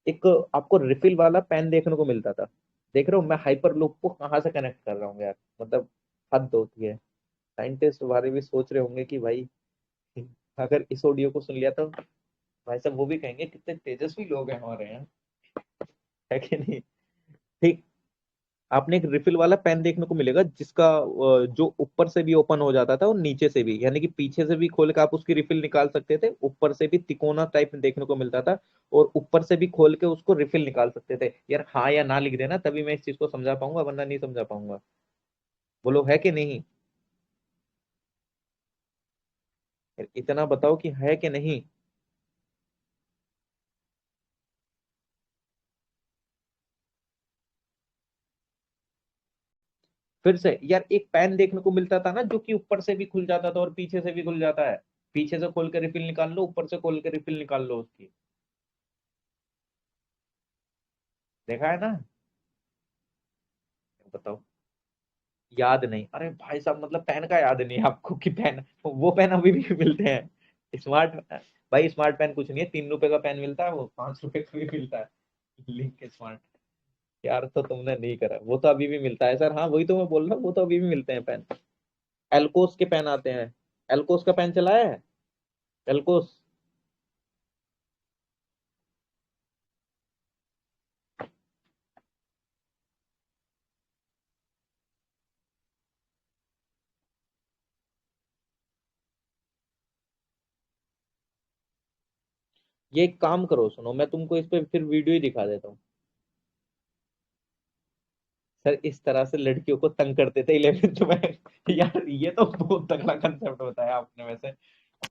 एक आपको रिफिल वाला पेन देखने को मिलता था, देख रहे हो मैं हाइपर लूप को कहाँ से कनेक्ट कर रहा हूँ यार, मतलब हद होती है। साइंटिस्ट वाले भी सोच रहे होंगे कि भाई अगर इस ऑडियो को सुन लिया तो भाई साहब वो भी कहेंगे कितने तेजस्वी लोग हैं हमारे यहाँ, है कि नहीं। ठीक, आपने एक रिफिल वाला पेन देखने को मिलेगा जिसका जो ऊपर से भी ओपन हो जाता था और नीचे से भी, यानी कि पीछे से भी खोल के आप उसकी रिफिल निकाल सकते थे, ऊपर से भी तिकोना टाइप में देखने को मिलता था और ऊपर से भी खोल के उसको रिफिल निकाल सकते थे। यार हाँ या ना लिख देना, तभी मैं इस चीज को समझा पाऊंगा, वरना नहीं समझा पाऊंगा। बोलो है कि नहीं, यार इतना बताओ कि है कि नहीं। फिर से यार, एक पेन देखने को मिलता था ना जो कि ऊपर से भी खुल जाता था और पीछे से भी खुल जाता है, पीछे से खोल के रिफिल निकाल लो, ऊपर से खोल के रिफिल निकाल लो उसकी, देखा है ना। बताओ, याद नहीं, अरे भाई साहब मतलब पेन का याद नहीं है आपको कि पेन, वो पेन अभी भी मिलते हैं स्मार्ट। भाई स्मार्ट पेन कुछ नहीं है, 3 रुपए का पेन मिलता है, वो 5 रुपए का भी मिलता है, लिंक स्मार्ट। यार तो तुमने नहीं करा, वो तो अभी भी मिलता है सर, हाँ वही तो मैं बोल रहा हूँ, वो तो अभी भी मिलते हैं पेन। एल्कोस के पेन आते हैं, एल्कोस का पेन चलाया है, एल्कोस। ये एक काम करो, सुनो मैं तुमको इस पे फिर वीडियो ही दिखा देता हूँ। सर इस तरह से लड़कियों को तंग करते थे 11th में यार ये तो बहुत तगड़ा कंसेप्ट बताया आपने वैसे।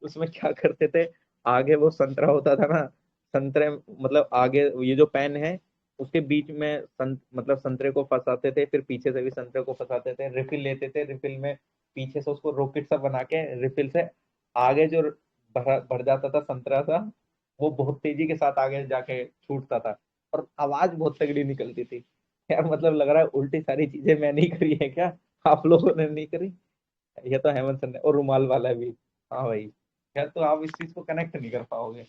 उसमें क्या करते थे, आगे वो संतरा होता था ना, संतरे मतलब आगे ये जो पेन है उसके बीच में मतलब संतरे को फंसाते थे, फिर पीछे से भी संतरे को फंसाते थे, रिफिल लेते थे, रिफिल में पीछे से उसको रॉकेट सा बना के रिफिल से आगे जो भर जाता था संतरा सा, वो बहुत तेजी के साथ आगे जाके छूटता था और आवाज बहुत तगड़ी निकलती थी। यार मतलब लग रहा है उल्टी सारी चीजें मैं नहीं करी है क्या, आप लोगों ने नहीं करी। ये तो हेमंत सर ने, और रुमाल वाला भी। हाँ भाई, यार तो आप इस चीज को कनेक्ट नहीं कर पाओगे,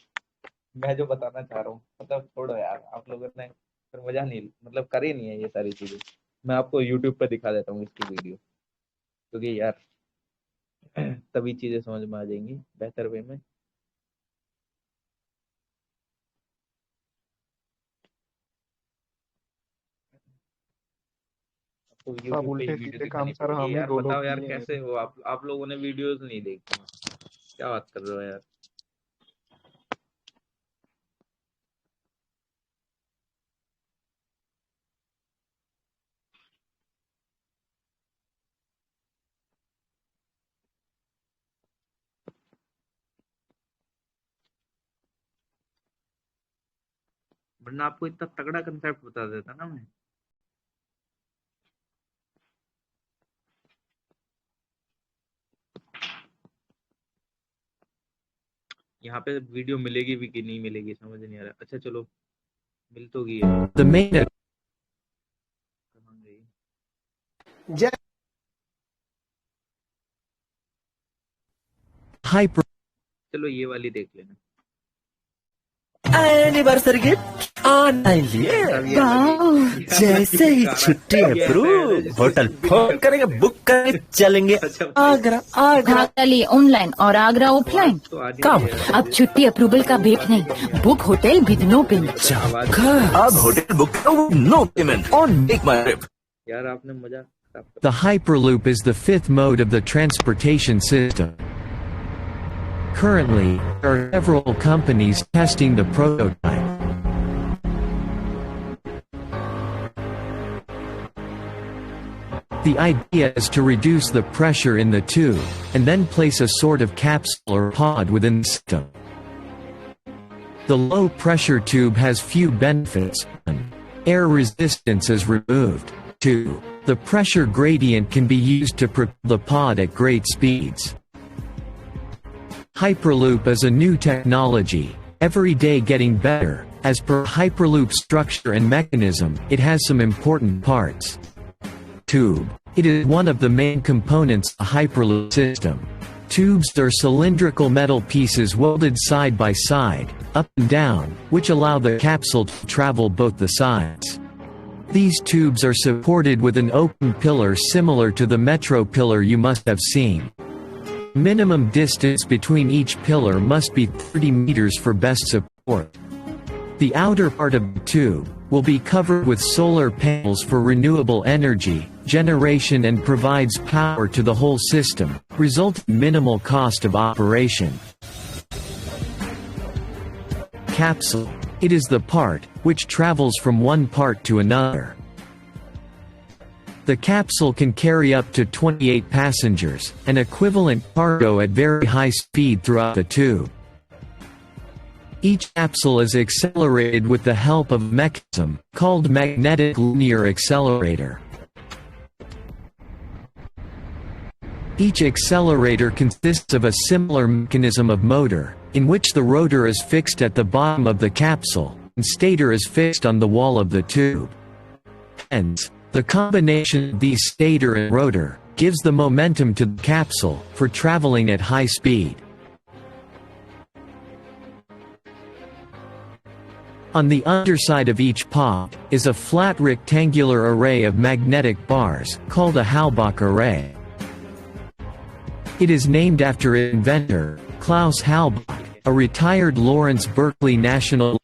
मैं जो बताना चाह रहा हूँ, मतलब छोड़ो यार, आप लोगों ने फिर मजा नहीं मतलब करी नहीं है ये सारी चीजें। मैं आपको यूट्यूब पे दिखा देता हूँ इसकी वीडियो, क्योंकि यार तभी चीजें समझ में आ जाएंगी बेहतर वे में। आपको सब यूट्यूब पे ही उल्टे वीडियो सीधे काम दिखानी सर पड़ेगी हम ही यार, दो लोग बताओ यार किए हैं कैसे अभी। हो आप लोगों ने वीडियोस नहीं देखी, क्या बात कर रहे हो यार। वरना आपको इतना तगड़ा कंसेप्ट बता देता ना मैं। यहाँ पे वीडियो मिलेगी भी कि नहीं मिलेगी समझ नहीं आ रहा, अच्छा चलो मिल तो गई है। The main कहाँ गई? Hyper चलो ये वाली देख लेना। एनिवर्सरी गिफ्ट ऑनलाइन लिए जैसे ही छुट्टी अप्रूव, होटल फोन करेंगे, बुक करेंगे, चलेंगे आगरा। आगरा लिए ऑनलाइन और आगरा ऑफलाइन। कब? अब छुट्टी अप्रूवल का भेद नहीं, book hotel with no payment. अब होटल बुक करो no payment on Make My Trip. यार आपने मजा The Hyperloop is the fifth mode of the transportation system. Currently, there are several companies testing the prototype. The idea is to reduce the pressure in the tube, and then place a sort of capsule or pod within the system. The low-pressure tube has few benefits. 1. Air resistance is removed. 2. The pressure gradient can be used to propel the pod at great speeds. Hyperloop is a new technology, every day getting better. As per Hyperloop structure and mechanism, it has some important parts. Tube. It is one of the main components of a Hyperloop system. Tubes are cylindrical metal pieces welded side by side, up and down, which allow the capsule to travel both the sides. These tubes are supported with an open pillar similar to the metro pillar you must have seen. Minimum distance between each pillar must be 30 meters for best support. The outer part of the tube will be covered with solar panels for renewable energy generation and provides power to the whole system, resulting in minimal cost of operation. Capsule. It is the part which travels from one part to another. The capsule can carry up to 28 passengers, an equivalent cargo at very high speed throughout the tube. Each capsule is accelerated with the help of a mechanism called magnetic linear accelerator. Each accelerator consists of a similar mechanism of motor, in which the rotor is fixed at the bottom of the capsule, and stator is fixed on the wall of the tube. Hence, the combination of these stator and rotor gives the momentum to the capsule for traveling at high speed. On the underside of each pod is a flat rectangular array of magnetic bars, called a Halbach array. It is named after its inventor, Klaus Halbach, a retired Lawrence Berkeley National.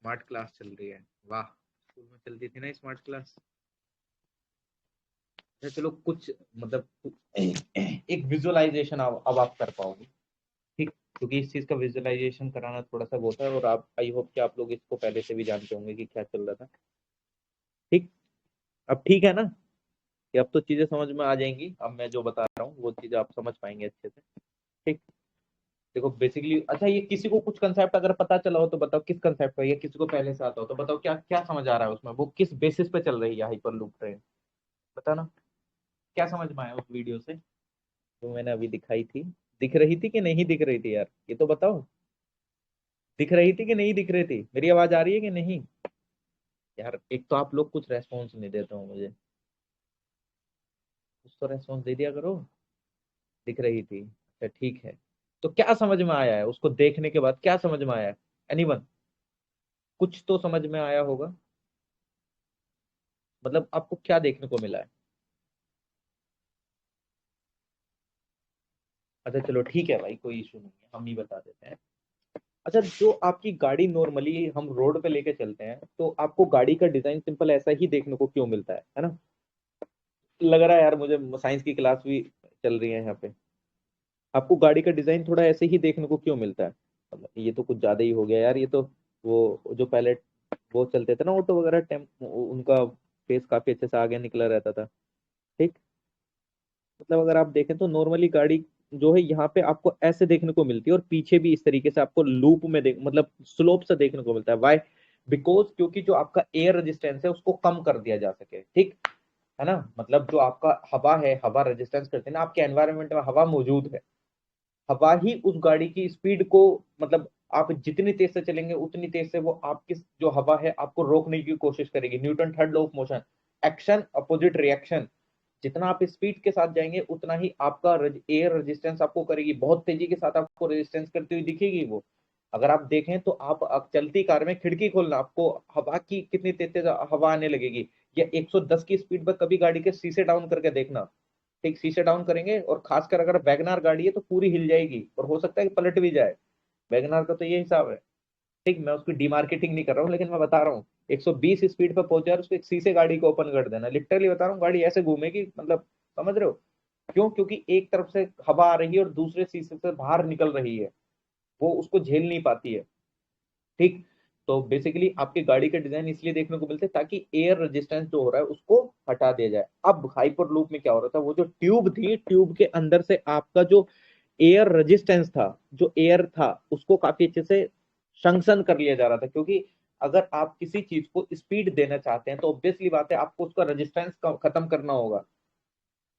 Smart class चल रही है, वाह, school में चलती थी ना smart class. अच्छा चलो, कुछ मतलब एक विजुअलाइजेशन अब आप कर पाओगे, ठीक, क्योंकि इस चीज का विजुअलाइजेशन कराना थोड़ा सा वो था, और आप आई होप कि आप लोग इसको पहले से भी जानते होंगे कि क्या चल रहा था। ठीक, अब ठीक है ना, कि अब तो चीजें समझ में आ जाएंगी। अब मैं जो बता रहा हूँ वो चीजें आप समझ पाएंगे अच्छे से। ठीक, देखो बेसिकली, अच्छा ये किसी को कुछ कंसेप्ट अगर पता चला हो तो बताओ किस कंसेप्ट का, या किसी को पहले से आता हो तो बताओ क्या क्या समझ आ रहा है उसमें, वो किस बेसिस पे चल रही है हाइपरलूप ट्रेन, बताना क्या समझ में आया उस वीडियो से जो मैंने अभी दिखाई थी। दिख रही थी कि नहीं दिख रही थी यार, ये तो बताओ, दिख रही थी कि नहीं दिख रही थी, मेरी आवाज आ रही है कि नहीं यार। एक तो आप लोग कुछ रेस्पॉन्स नहीं देते हो मुझे, कुछ तो रेस्पॉन्स दे दिया करो। दिख रही थी, अच्छा ठीक है। तो क्या समझ में आया है उसको देखने के बाद, क्या समझ में आया है? एनीवन, कुछ तो समझ में आया होगा, मतलब आपको क्या देखने को मिला है? अच्छा चलो ठीक है भाई, कोई इशू नहीं है, हम ही बता देते हैं। अच्छा, जो आपकी गाड़ी नॉर्मली हम रोड पे लेके चलते हैं, तो आपको गाड़ी का डिजाइन सिंपल ऐसा ही देखने को क्यों मिलता है ना? लग रहा है यार मुझे साइंस की क्लास भी चल रही है यहाँ पे। आपको गाड़ी का डिजाइन थोड़ा ऐसे ही देखने को क्यों मिलता है? ये तो कुछ ज्यादा ही हो गया यार, ये तो वो जो पहले वो चलते थे ना ऑटो वगैरह, उनका फेस काफी अच्छे से आगे निकला रहता था। ठीक, मतलब अगर आप देखें तो नॉर्मली गाड़ी जो है यहाँ पे आपको ऐसे देखने को मिलती है, और पीछे भी इस तरीके से आपको लूप में मतलब स्लोप से देखने को मिलता है। वाई? बिकॉज क्योंकि जो आपका एयर रेजिस्टेंस है उसको कम कर दिया जा सके। ठीक है ना, मतलब जो आपका हवा है, हवा रेजिस्टेंस करती है ना, आपके एनवायरनमेंट में हवा मौजूद है, हवा ही उस गाड़ी की स्पीड को, मतलब आप जितनी तेज से चलेंगे उतनी तेज से वो आपकी जो हवा है आपको रोकने की कोशिश करेगी। Newton third law of motion, action opposite reaction, जितना आप स्पीड के साथ जाएंगे उतना ही आपका एयर रेजिस्टेंस आपको करेगी, बहुत तेजी के साथ आपको रेजिस्टेंस करती हुई दिखेगी वो। अगर आप देखें तो आप चलती कार में खिड़की खोलना, आपको हवा की कितनी तेज तेज हवा आने लगेगी, या 110 की स्पीड पर कभी गाड़ी के शीशे डाउन करके देखना। ठीक, शीशे डाउन करेंगे, और खासकर अगर वैगनार गाड़ी है तो पूरी हिल जाएगी, और हो सकता है कि पलट भी जाए। वैगनार का तो ये हिसाब है। ठीक, मैं उसकी डीमार्केटिंग नहीं कर रहा हूँ, लेकिन मैं बता रहा हूँ 120 स्पीड पर पहुंच जाए उसको एक शीशे गाड़ी को ओपन कर देना, लिटरली बता रहा हूँ, गाड़ी ऐसे घूमेगी, मतलब समझ रहे हो क्यों? क्योंकि एक तरफ से हवा आ रही है और दूसरे शीशे से बाहर निकल रही है, वो उसको झेल नहीं पाती है। ठीक, तो बेसिकली आपकी गाड़ी के डिजाइन इसलिए देखने को मिलते हैं ताकि एयर रेजिस्टेंस जो हो रहा है उसको हटा दिया जाए। अब हाइपर लूप में क्या हो रहा था, वो जो ट्यूब थी, ट्यूब के अंदर से आपका जो एयर रेजिस्टेंस था, जो एयर था, उसको काफी अच्छे से संक्शन कर लिया जा रहा था। क्योंकि अगर आप किसी चीज को स्पीड देना चाहते हैं तो ऑब्वियसली बात है आपको उसका रेजिस्टेंस खत्म करना होगा,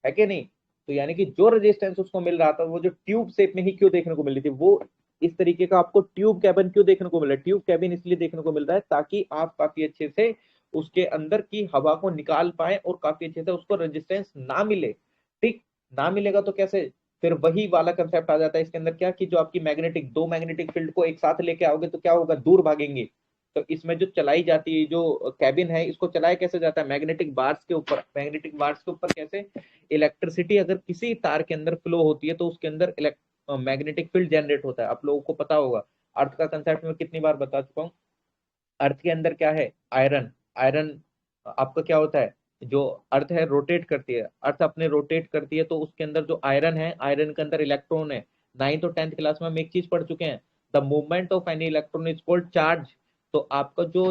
है कि नहीं? तो यानी कि जो रेजिस्टेंस उसको मिल रहा था वो जो ट्यूब शेप में ही क्यों देखने को मिल रही थी, वो इस तरीके का आपको ट्यूब कैबिन क्यों देखने को मिल रहा है। ट्यूब कैबिन इसलिए देखने को मिल रहा है ताकि आप काफी अच्छे से उसके अंदर की हवा को निकाल पाए और काफी अच्छे से उसको रेजिस्टेंस ना मिले। ठीक, ना मिलेगा तो कैसे, फिर वही वाला कंसेप्ट आ जाता है इसके अंदर, क्या कि जो आपकी मैग्नेटिक, दो मैग्नेटिक फील्ड को एक साथ लेके आओगे तो क्या होगा, दूर भागेंगे। तो इसमें जो चलाई जाती है जो कैबिन है, इसको चलाया कैसे जाता है, मैग्नेटिक बार्स के ऊपर। मैग्नेटिक बार्स के ऊपर कैसे, इलेक्ट्रिसिटी अगर किसी तार के अंदर फ्लो होती है तो उसके अंदर मैग्नेटिक फील्ड जनरेट होता है। आप लोगों को पता होगा, अर्थ का कंसेप्ट में कितनी बार बता चुका हूँ। अर्थ के अंदर क्या है, आयरन। आयरन आपका क्या होता है, जो अर्थ है रोटेट करती है, अर्थ अपने रोटेट करती है, तो उसके अंदर जो आयरन है, आयरन के अंदर इलेक्ट्रॉन है। 9th और 10th क्लास में हम एक चीज पढ़ चुके हैं, the movement of any electron is called charge. तो आपका जो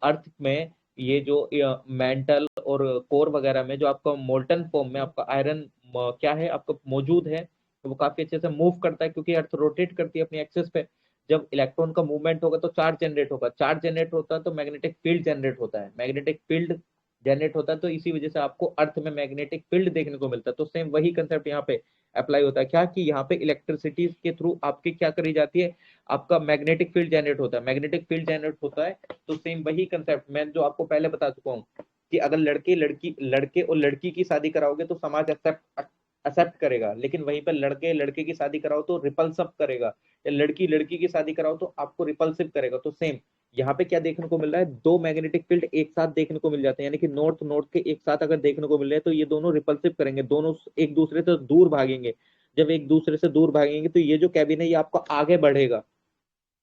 अर्थ में ये जो मेंटल और कोर वगैरह में जो आपका मोल्टन फॉर्म में आपका आयरन क्या है आपका मौजूद है, तो वो काफी अच्छे से मूव करता है क्योंकि अर्थ रोटेट करती है अपनी एक्सिस पे। जब इलेक्ट्रॉन का मूवमेंट होगा तो चार्ज जनरेट होगा, चार्ज जनरेट होता है तो मैग्नेटिक फील्ड जनरेट होता है, मैग्नेटिक फील्ड जनरेट होता है, तो इसी वजह से आपको अर्थ में मैग्नेटिक फील्ड देखने को मिलता है। तो सेम वही कंसेप्ट यहाँ पे अप्लाई होता है, क्या कि यहाँ पे इलेक्ट्रिसिटी के थ्रू आपकी क्या करी जाती है, आपका मैग्नेटिक फील्ड जनरेट होता है। मैग्नेटिक फील्ड जनरेट होता है तो सेम वही कंसेप्ट मैं जो आपको पहले बता चुका हूँ कि अगर लड़के और लड़की की शादी कराओगे तो समाज एक्सेप्ट करेगा, लेकिन वहीं पर लड़के लड़के की शादी कराओ तो रिपल्सिव करेगा, या लड़की लड़की की शादी कराओ तो आपको रिपल्सिव करेगा। तो सेम यहाँ पे क्या देखने को मिल रहा है, दो मैग्नेटिक फील्ड एक साथ देखने को मिल जाते हैं, यानी कि नॉर्थ नॉर्थ के एक साथ अगर देखने को मिल रहे हैं तो ये दोनों रिपल्सिव करेंगे, दोनों एक दूसरे से दूर भागेंगे। जब एक दूसरे से दूर भागेंगे तो ये जो कैबिन है ये आपको आगे बढ़ेगा।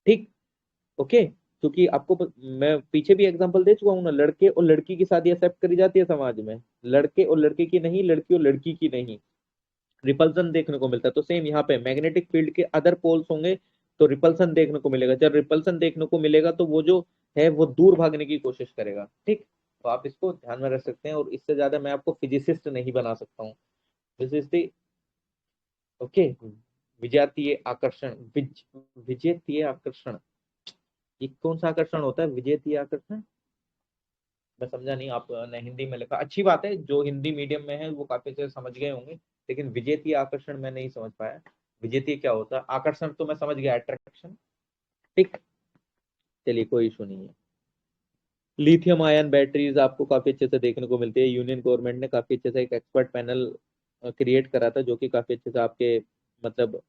ठीक, ओके, क्योंकि आपको मैं पीछे भी एग्जांपल दे चुका हूँ ना, लड़के और लड़की की शादी एक्सेप्ट करी जाती है समाज में, लड़के और लड़के की नहीं, लड़की और लड़की की नहीं, रिपल्सन देखने को मिलता है। तो सेम यहाँ पे मैग्नेटिक फील्ड के अदर पोल्स होंगे तो रिपल्सन देखने को मिलेगा। जब रिपल्सन देखने को मिलेगा तो वो जो है वो दूर भागने की कोशिश करेगा। ठीक, तो आप इसको ध्यान में रख सकते हैं, और इससे ज्यादा मैं आपको फिजिसिस्ट नहीं बना सकता हूँ। दिस इज द ओके, विजातीय आकर्षण, विजेतीय आकर्षण, ये कौन सा आकर्षण होता है, विजेतीय आकर्षण, मैं समझा नहीं, आपने हिंदी में लिखा, अच्छी बात है, जो हिंदी मीडियम में है वो काफी अच्छे से समझ गए होंगे, लेकिन विजेतीय आकर्षण मैं नहीं समझ पाया। विजेतीय क्या होता है, आकर्षण तो मैं समझ गया, अट्रैक्शन। ठीक, चलिए कोई इशू नहीं है। लिथियम आयन बैटरीज आपको काफी अच्छे से देखने को मिलती है। यूनियन गवर्नमेंट ने काफी अच्छे से एक एक्सपर्ट पैनल क्रिएट करा था जो कि काफी अच्छे से आपके मतलब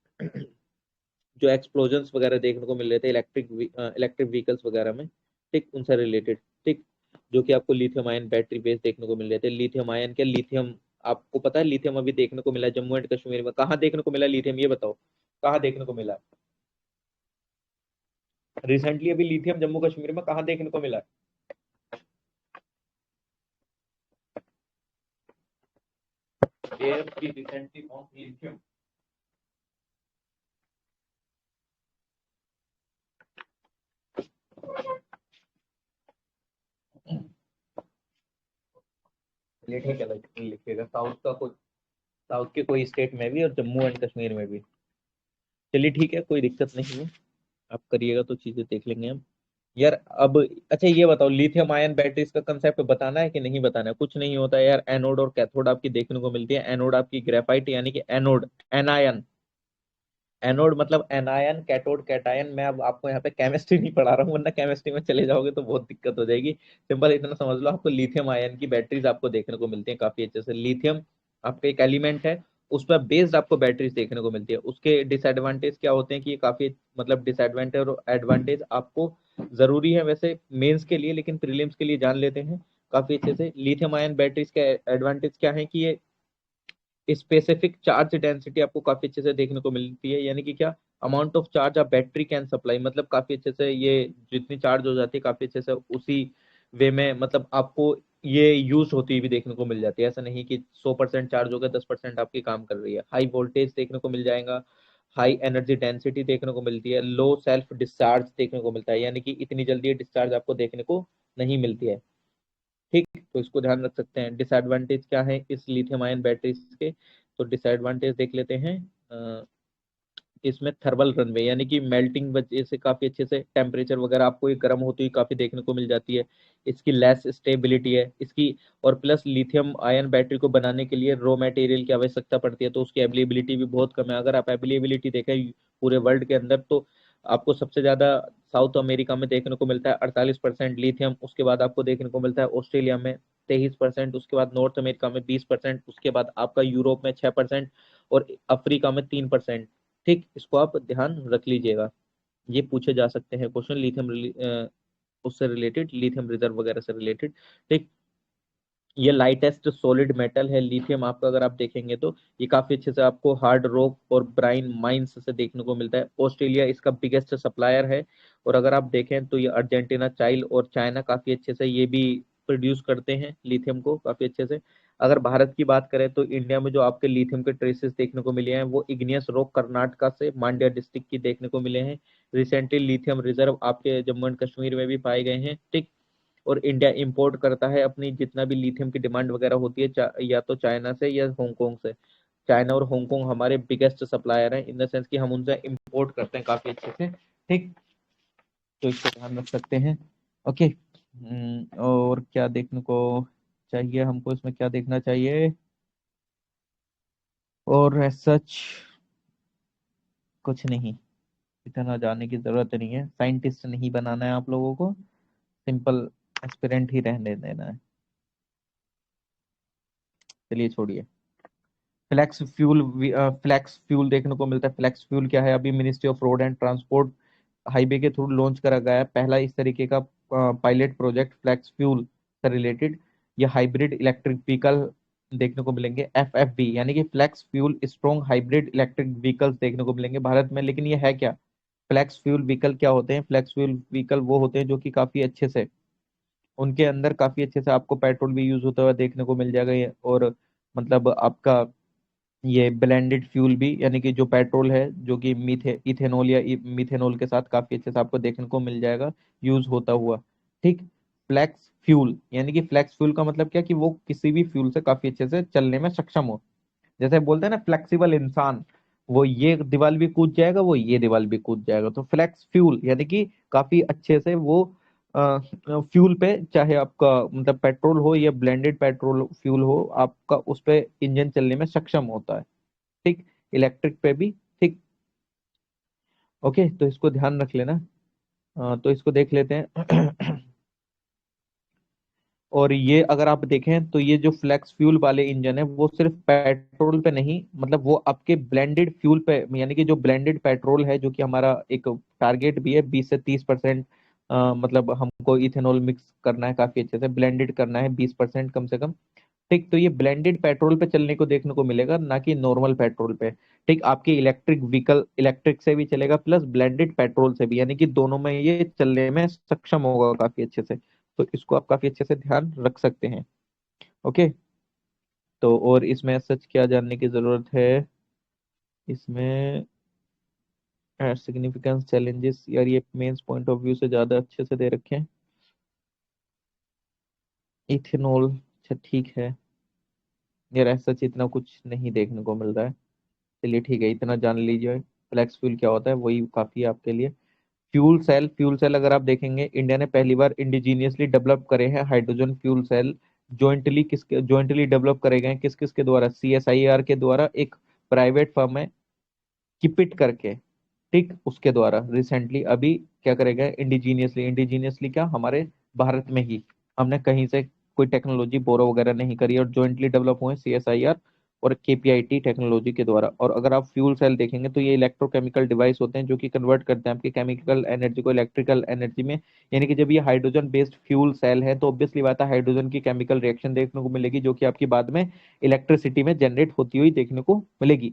जो एक्सप्लोजन्स वगैरह देखने को मिल रहे थे इलेक्ट्रिक व्हीकल्स वगैरह में, ठीक, उनसे रिलेटेड, ठीक, जो कि आपको लिथियम आयन बैटरी बेस देखने को मिल रहे थे। लिथियम आयन के लिथियम, आपको पता है लिथियम अभी देखने को मिला जम्मू एंड कश्मीर में, कहाँ देखने को मिला लिथियम, ये बताओ कहाँ देखने को मिला रिसेंटली, अभी लिथियम जम्मू कश्मीर में कहाँ देखने को मिला? AFP recently found lithium. चलिए ठीक है, लिखिएगा साउथ का कोई, साउथ के कोई स्टेट में भी और जम्मू एंड कश्मीर में भी। चलिए ठीक है, कोई दिक्कत नहीं है, आप करिएगा तो चीजें देख लेंगे हम यार। अब अच्छा ये बताओ, लिथियम आयन बैटरीज का कंसेप्ट बताना है कि नहीं बताना है? कुछ नहीं होता है यार, एनोड और कैथोड आपकी देखने को मिलती है। एनोड आपकी ग्रेफाइट यानी कि एनोड, एनायन, एनोड मतलब एनायन, कैथोड कैटायन। मैं अब आपको यहाँ पे केमिस्ट्री नहीं पढ़ा रहा हूँ, वरना केमिस्ट्री में चले जाओगे तो बहुत दिक्कत हो जाएगी। सिंपल इतना समझ लो, आपको लिथियम आयन की बैटरीज आपको देखने को मिलती है काफी अच्छे से। लिथियम आपका एक एलिमेंट है, उस पर बेस्ड आपको बैटरीज देखने को मिलती है। उसके डिसएडवांटेज क्या होते हैं कि ये काफी मतलब डिसएडवांटेज और एडवांटेज आपको जरूरी है वैसे मेंस के लिए, लेकिन प्रीलिम्स के लिए जान लेते हैं काफी अच्छे से। लिथियम आयन बैटरीज के एडवांटेज क्या है कि ये स्पेसिफिक चार्ज डेंसिटी आपको काफी अच्छे से देखने को मिलती है, यानी कि क्या, अमाउंट ऑफ चार्ज आप बैटरी कैन सप्लाई, मतलब काफी अच्छे से ये जितनी चार्ज हो जाती है काफी अच्छे से उसी वे में मतलब आपको ये यूज होती हुई देखने को मिल जाती है। ऐसा नहीं कि 100% चार्ज हो गया 10% आपकी काम कर रही है। हाई वोल्टेज देखने को मिल जाएगा, हाई एनर्जी डेंसिटी देखने को मिलती है, लो सेल्फ डिस्चार्ज देखने को मिलता है, यानी कि इतनी जल्दी डिस्चार्ज आपको देखने को नहीं मिलती है। ठीक, तो इसको ध्यान रख सकते हैं। डिसएडवांटेज क्या है इस लिथियम आयन बैटरीज के, तो डिसएडवांटेज देख लेते हैं। इसमें थर्मल रनवे यानी कि मेल्टिंग वजह से काफी अच्छे से टेम्परेचर वगैरह आपको ये गर्म होती हुई काफी देखने को मिल जाती है। इसकी लेस स्टेबिलिटी है इसकी, और प्लस लिथियम आयन बैटरी को बनाने के लिए रॉ मटेरियल की आवश्यकता पड़ती है, तो उसकी अवेलेबिलिटी भी बहुत कम है। अगर आप अवेलेबिलिटी देखें पूरे वर्ल्ड के अंदर तो आपको सबसे ज्यादा साउथ अमेरिका में देखने को मिलता है 48% लिथियम, उसके बाद आपको देखने को मिलता है ऑस्ट्रेलिया में 23%, उसके बाद नॉर्थ अमेरिका में 20%, उसके बाद आपका यूरोप में 6% और अफ्रीका में 3%। ठीक, इसको आप ध्यान रख लीजिएगा, ये पूछे जा सकते हैं क्वेश्चन लिथियम उससे रिलेटेड, लिथियम रिजर्व वगैरह से रिलेटेड। ठीक, ये लाइटेस्ट सॉलिड मेटल है लिथियम आपका, अगर आप देखेंगे तो ये काफी अच्छे से आपको हार्ड रॉक और ब्राइन माइंस से देखने को मिलता है। ऑस्ट्रेलिया इसका बिगेस्ट सप्लायर है, और अगर आप देखें तो ये अर्जेंटीना, चाइल और चाइना काफी अच्छे से ये भी प्रोड्यूस करते हैं लिथियम को काफी अच्छे से। अगर भारत की बात करें तो इंडिया में जो आपके लिथियम के ट्रेसेस देखने को मिले हैं वो इग्नियस रॉक कर्नाटका से मांड्या डिस्ट्रिक्ट की देखने को मिले हैं। रिसेंटली लिथियम रिजर्व आपके जम्मू एंड कश्मीर में भी पाए गए हैं। ठीक, और इंडिया इंपोर्ट करता है अपनी जितना भी लिथियम की डिमांड वगैरह होती है या तो चाइना से या हांगकांग से। चाइना और हांगकांग हमारे बिगेस्ट सप्लायर हैं इन द सेंस कि हम उनसे इंपोर्ट करते हैं काफी अच्छे से। ठीक, तो इसको ध्यान रख सकते हैं। ओके, और क्या देखने को चाहिए हमको, इसमें क्या देखना चाहिए, और सच कुछ नहीं, इतना जाने की जरूरत नहीं है, साइंटिस्ट नहीं बनाना है आप लोगों को, सिंपल एस्पिरेंट ही रहने देना है। चलिए छोड़िए। फ्लैक्स फ्यूल देखने को मिलता है। फ्लैक्स फ्यूल क्या है, अभी ministry of road and transport highway के थ्रू लॉन्च करा गया है पहला इस तरीके का पायलट प्रोजेक्ट फ्लैक्स फ्यूल से रिलेटेड। ये हाइब्रिड इलेक्ट्रिक व्हीकल देखने को मिलेंगे, FFV यानी कि flex fuel strong hybrid electric vehicles देखने को मिलेंगे भारत में। लेकिन ये है क्या, फ्लैक्स फ्यूल व्हीकल क्या होते हैं? फ्लैक्स फ्यूल व्हीकल वो होते हैं जो कि काफी अच्छे से, उनके अंदर काफी अच्छे से आपको पेट्रोल भी यूज होता हुआ देखने को मिल जाएगा और मतलब आपका ये ब्लेंडेड फ्यूल भी, यानी कि जो पेट्रोल है जो कि इथेनॉल या मिथेनॉल के साथ काफी अच्छे से आपको देखने को मिल जाएगा यूज होता हुआ। ठीक, फ्लैक्स फ्यूल यानी कि फ्लैक्स फ्यूल का मतलब क्या कि वो किसी भी फ्यूल से काफी अच्छे से चलने में सक्षम हो। जैसे बोलते हैं ना फ्लेक्सिबल इंसान, वो ये दीवार भी कूद जाएगा, वो ये दीवार भी कूद जाएगा। तो फ्लैक्स फ्यूल यानी कि काफी अच्छे से वो फ्यूल पे, चाहे आपका मतलब पेट्रोल हो या ब्लेंडेड पेट्रोल फ्यूल हो, आपका उस पे इंजन चलने में सक्षम होता है। ठीक, इलेक्ट्रिक पे भी। ठीक, ओके, तो इसको ध्यान रख लेना। तो इसको देख लेते हैं। और ये अगर आप देखें तो ये जो फ्लेक्स फ्यूल वाले इंजन है वो सिर्फ पेट्रोल पे नहीं, मतलब वो आपके ब्लेंडेड फ्यूल पे, यानी कि जो ब्लेंडेड पेट्रोल है जो कि हमारा एक टारगेट भी है 20 से 30%, मतलब हमको इथेनॉल मिक्स करना है काफी अच्छे से, ब्लेंडेड करना है 20% कम से कम। ठीक, तो ये ब्लेंडेड पेट्रोल पे चलने को देखने को मिलेगा, ना कि नॉर्मल पेट्रोल पे। ठीक, आपकी इलेक्ट्रिक व्हीकल इलेक्ट्रिक से भी चलेगा प्लस ब्लेंडेड पेट्रोल से भी, यानी कि दोनों में ये चलने में सक्षम होगा काफी अच्छे से। तो इसको आप काफी अच्छे से ध्यान रख सकते हैं। ओके, तो और इसमें सच क्या जानने की जरूरत है, इसमें सिग्निफिकेंस चैलेंजेस, यार ये मेंस पॉइंट ऑफ व्यू से ज्यादा अच्छे से दे रखे हैं। इथेनॉल, अच्छा ठीक है यार, ऐसा सच इतना कुछ नहीं देखने को मिल रहा है। चलिए ठीक है, इतना जान लीजिए फ्लैक्स फ्यूल क्या होता है, वही काफी है आपके लिए। फ्यूल सेल अगर आप देखेंगे, इंडिया ने पहली बार इंडिजीनियसली डेवलप करे हैं hydrogen fuel cell. Jointly develop करे गए हैं किस किस के द्वारा? CSIR के द्वारा, एक प्राइवेट फर्म है किपिट करके। ठीक, उसके द्वारा रिसेंटली अभी क्या करेगा, इंडिजीनियसली क्या, हमारे भारत में ही, हमने कहीं से कोई टेक्नोलॉजी बोरो वगैरह नहीं करी और जॉइंटली डेवलप हुए CSIR और KPIT टेक्नोलॉजी के द्वारा। और अगर आप फ्यूल सेल देखेंगे तो ये इलेक्ट्रोकेमिकल डिवाइस होते हैं जो कि कन्वर्ट करते हैं आपकी केमिकल एनर्जी को इलेक्ट्रिकल एनर्जी में। यानी कि जब ये हाइड्रोजन बेस्ड फ्यूल सेल है तो ऑब्वियसली बात है हाइड्रोजन की केमिकल रिएक्शन देखने को मिलेगी जो कि आपकी बाद में इलेक्ट्रिसिटी में जनरेट होती हुई देखने को मिलेगी।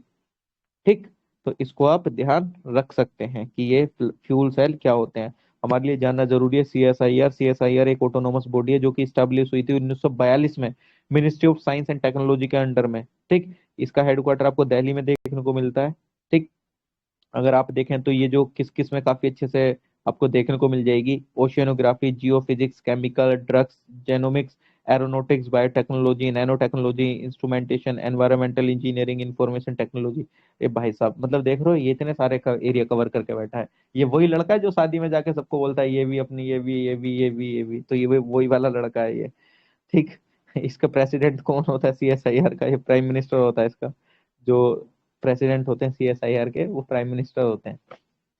ठीक, तो इसको आप ध्यान रख सकते हैं कि ये फ्यूल सेल क्या होते हैं, हमारे लिए जानना जरूरी है। CSIR एक ऑटोनोमस बॉडी है जो कि स्टैब्लिश हुई थी 1942 में ministry of science and technology के अंडर में। ठीक, इसका हेडक्वार्टर आपको दिल्ली में देखने को मिलता है। ठीक, अगर आप देखें तो ये जो किस किस में काफी अच्छे से आपको देखने को मिल जाएगी, oceanography, geophysics, chemical, drugs, genomics, aeronautics, biotechnology, nano technology, instrumentation, environmental engineering, information technology. ए भाई साहब, मतलब देख रहे हो ये इतने सारे एरिया कवर करके बैठा है। ये वही लड़का है जो शादी में जाके सबको बोलता है ये भी अपनी, ये भी, ये भी, ये भी, ये भी, तो ये वही वाला लड़का है ये। ठीक। इसका प्रेसिडेंट कौन होता है सीएसआईआर का? ये प्राइम मिनिस्टर होता है इसका। जो प्रेसिडेंट होते हैं सीएसआईआर के, वो प्राइम मिनिस्टर होते हैं।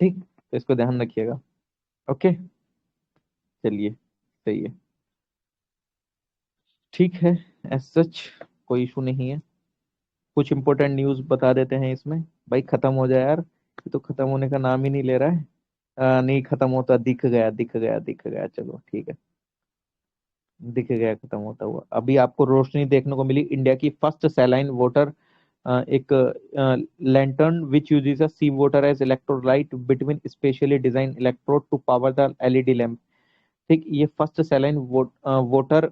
ठीक, तो इसको ध्यान रखिएगा। ओके, चलिए, सही है, ठीक है। एज सच कोई इशू नहीं है। कुछ इंपॉर्टेंट न्यूज बता देते हैं इसमें। भाई खत्म हो जाए यार, ये तो खत्म होने का नाम ही नहीं ले रहा है। नहीं खत्म होता, दिख गया, दिख गया, दिख गया, चलो ठीक है, दिख गया खत्म होता हुआ। अभी आपको रोशनी देखने को मिली, इंडिया की फर्स्ट सैलाइन वाटर, एक lantern which uses a sea water as electrolyte between specially design electrode to power the LED lamp. ठीक, ये फर्स्ट सैलाइन वाटर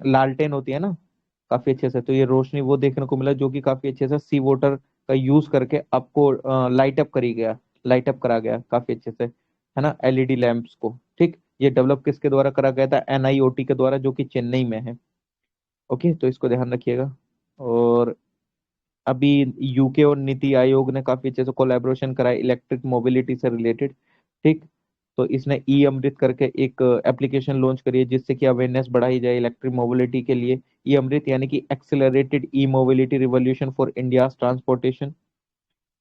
लालटेन होती है ना, काफी अच्छे से, तो ये रोशनी वो देखने को मिला जो कि काफी अच्छे से सी वाटर का यूज करके आपको लाइट अप करा गया काफी अच्छे से, है ना, एलईडी लैंप्स को। ठीक, ये डेवलप किसके द्वारा करा गया था? एनआईओटी के द्वारा, जो कि चेन्नई में है। ओके, तो इसको ध्यान रखिएगा। और अभी यूके और नीति आयोग ने काफी अच्छे से कोलैबोरेशन करा है इलेक्ट्रिक मोबिलिटी से रिलेटेड। ठीक, तो इसने ई अमृत करके एक एप्लीकेशन लॉन्च करी है जिससे कि अवेयरनेस बढ़ाई जाए इलेक्ट्रिक मोबिलिटी के लिए। ई अमृत यानी कि accelerated E mobility revolution for India transportation.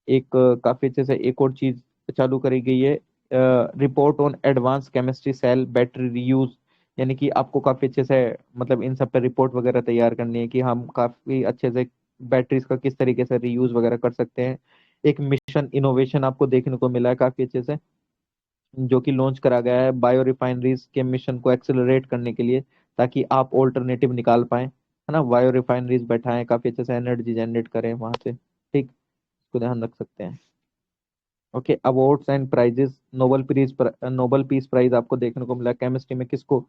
एक काफी अच्छे से एक और चीज चालू करी गई है, report on advance chemistry cell battery reuse, यानी कि आपको काफी अच्छे से मतलब इन सब पे रिपोर्ट वगैरह तैयार करनी है कि हम काफी अच्छे से बैटरीज का किस तरीके से रीयूज वगैरह कर सकते हैं। एक मिशन इनोवेशन आपको देखने को मिला है काफी अच्छे से, जो कि लॉन्च करा गया है बायो रिफाइनरीज के मिशन को एक्सेलरेट करने के लिए, ताकि आप ऑल्टरनेटिव निकाल पाए, है ना, बायो रिफाइनरीज बैठाएं, काफी अच्छे से एनर्जी जनरेट करें वहां से। ठीक, इसको ध्यान रख सकते हैं। Okay, awards and prizes, Nobel peace prize आपको देखने को मिला केमिस्ट्री में, किसको?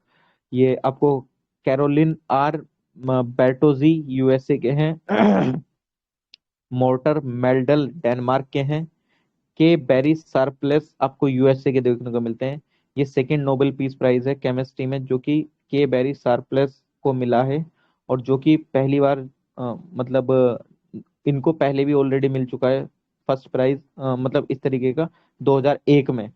ये आपको कैरोलिन आर बैटोजी यूएसए के हैं, मोर्टर मेल्डल डेनमार्क के हैं, के बेरी सार्प्लेस आपको यूएसए के देखने को मिलते हैं। ये सेकंड नोबेल पीस प्राइज है केमिस्ट्री में जो कि के बेरी सार्प्लेस को मिला है, और जो कि पहली बार मतलब इनको पहले भी ऑलरेडी मिल चुका है फर्स्ट प्राइज, मतलब इस तरीके का 2001 में।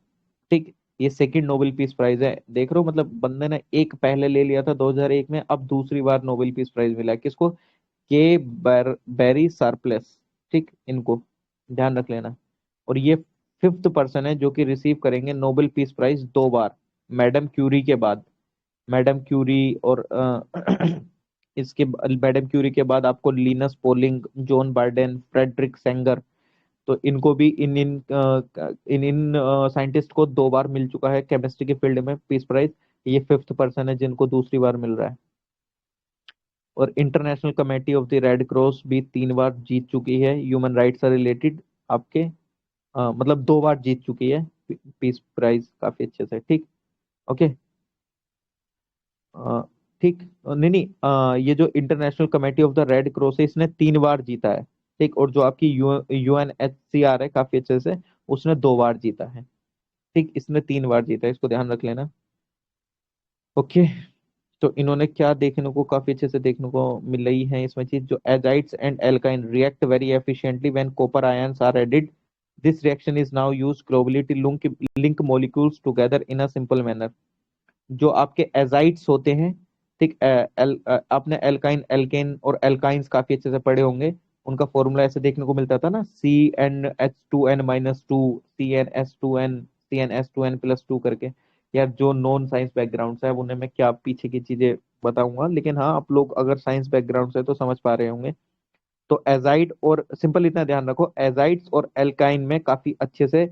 ठीक, ये सेकंड नोबेल पीस प्राइज है। देख रहे हो, मतलब बंदे ने एक पहले ले लिया था 2001 में, अब दूसरी बार नोबेल पीस प्राइज मिला है। किसको? के बेरी सार्प्लेस। ठीक, इनको ध्यान रख लेना। और ये फिफ्थ पर्सन है जो कि रिसीव करेंगे नोबेल पीस प्राइज 2 बार, मैडम क्यूरी के बाद। मैडम क्यूरी और इसके मैडम क्यूरी के बाद आपको Linus Pauling, John Bardeen, Frederick Sanger, तो इनको भी इन इन इन इन साइंटिस्ट को 2 बार मिल चुका है केमिस्ट्री के फील्ड में पीस प्राइज। ये फिफ्थ पर्सन है जिनको दूसरी बार मिल रहा है। और international committee of the red cross भी 3 बार जीत चुकी है ह्यूमन राइट्स से रिलेटेड आपके, मतलब 2 बार जीत चुकी है पीस प्राइज काफी अच्छे से। ठीक, ओके, ठीक, नहीं नहीं, ये जो international committee of the red cross है इसने 3 बार जीता है। ठीक, और जो आपकी यूएनएचसीआर है काफी अच्छे से, उसने 2 बार जीता है। ठीक, इसने 3 बार जीता है, इसको ध्यान रख लेना। ओके, तो इन्होंने क्या देखने को काफी अच्छे से देखने को मिल रही है इसमें चीज, जो azides and alkyne react very efficiently when copper ions are added. This reaction is now used globally to link molecules together in a simple manner. जो आपके एजाइड्स होते हैं, ठीक, आपने एल्काइन, एल्केन और एल्काइंस काफी अच्छे से पढ़े होंगे। उनका फॉर्मूला ऐसे देखने को मिलता था ना, CnH2n-2, CnS2n, CnS2n+2 करके। यार जो नॉन साइंस बैकग्राउंड है उन्हें मैं क्या पीछे की चीजें बताऊंगा, लेकिन हाँ आप लोग अगर साइंस बैकग्राउंड से तो समझ पा रहे होंगे। तो एजाइड और सिंपल इतना ध्यान रखो, एजाइड्स और एल्काइन में काफी अच्छे से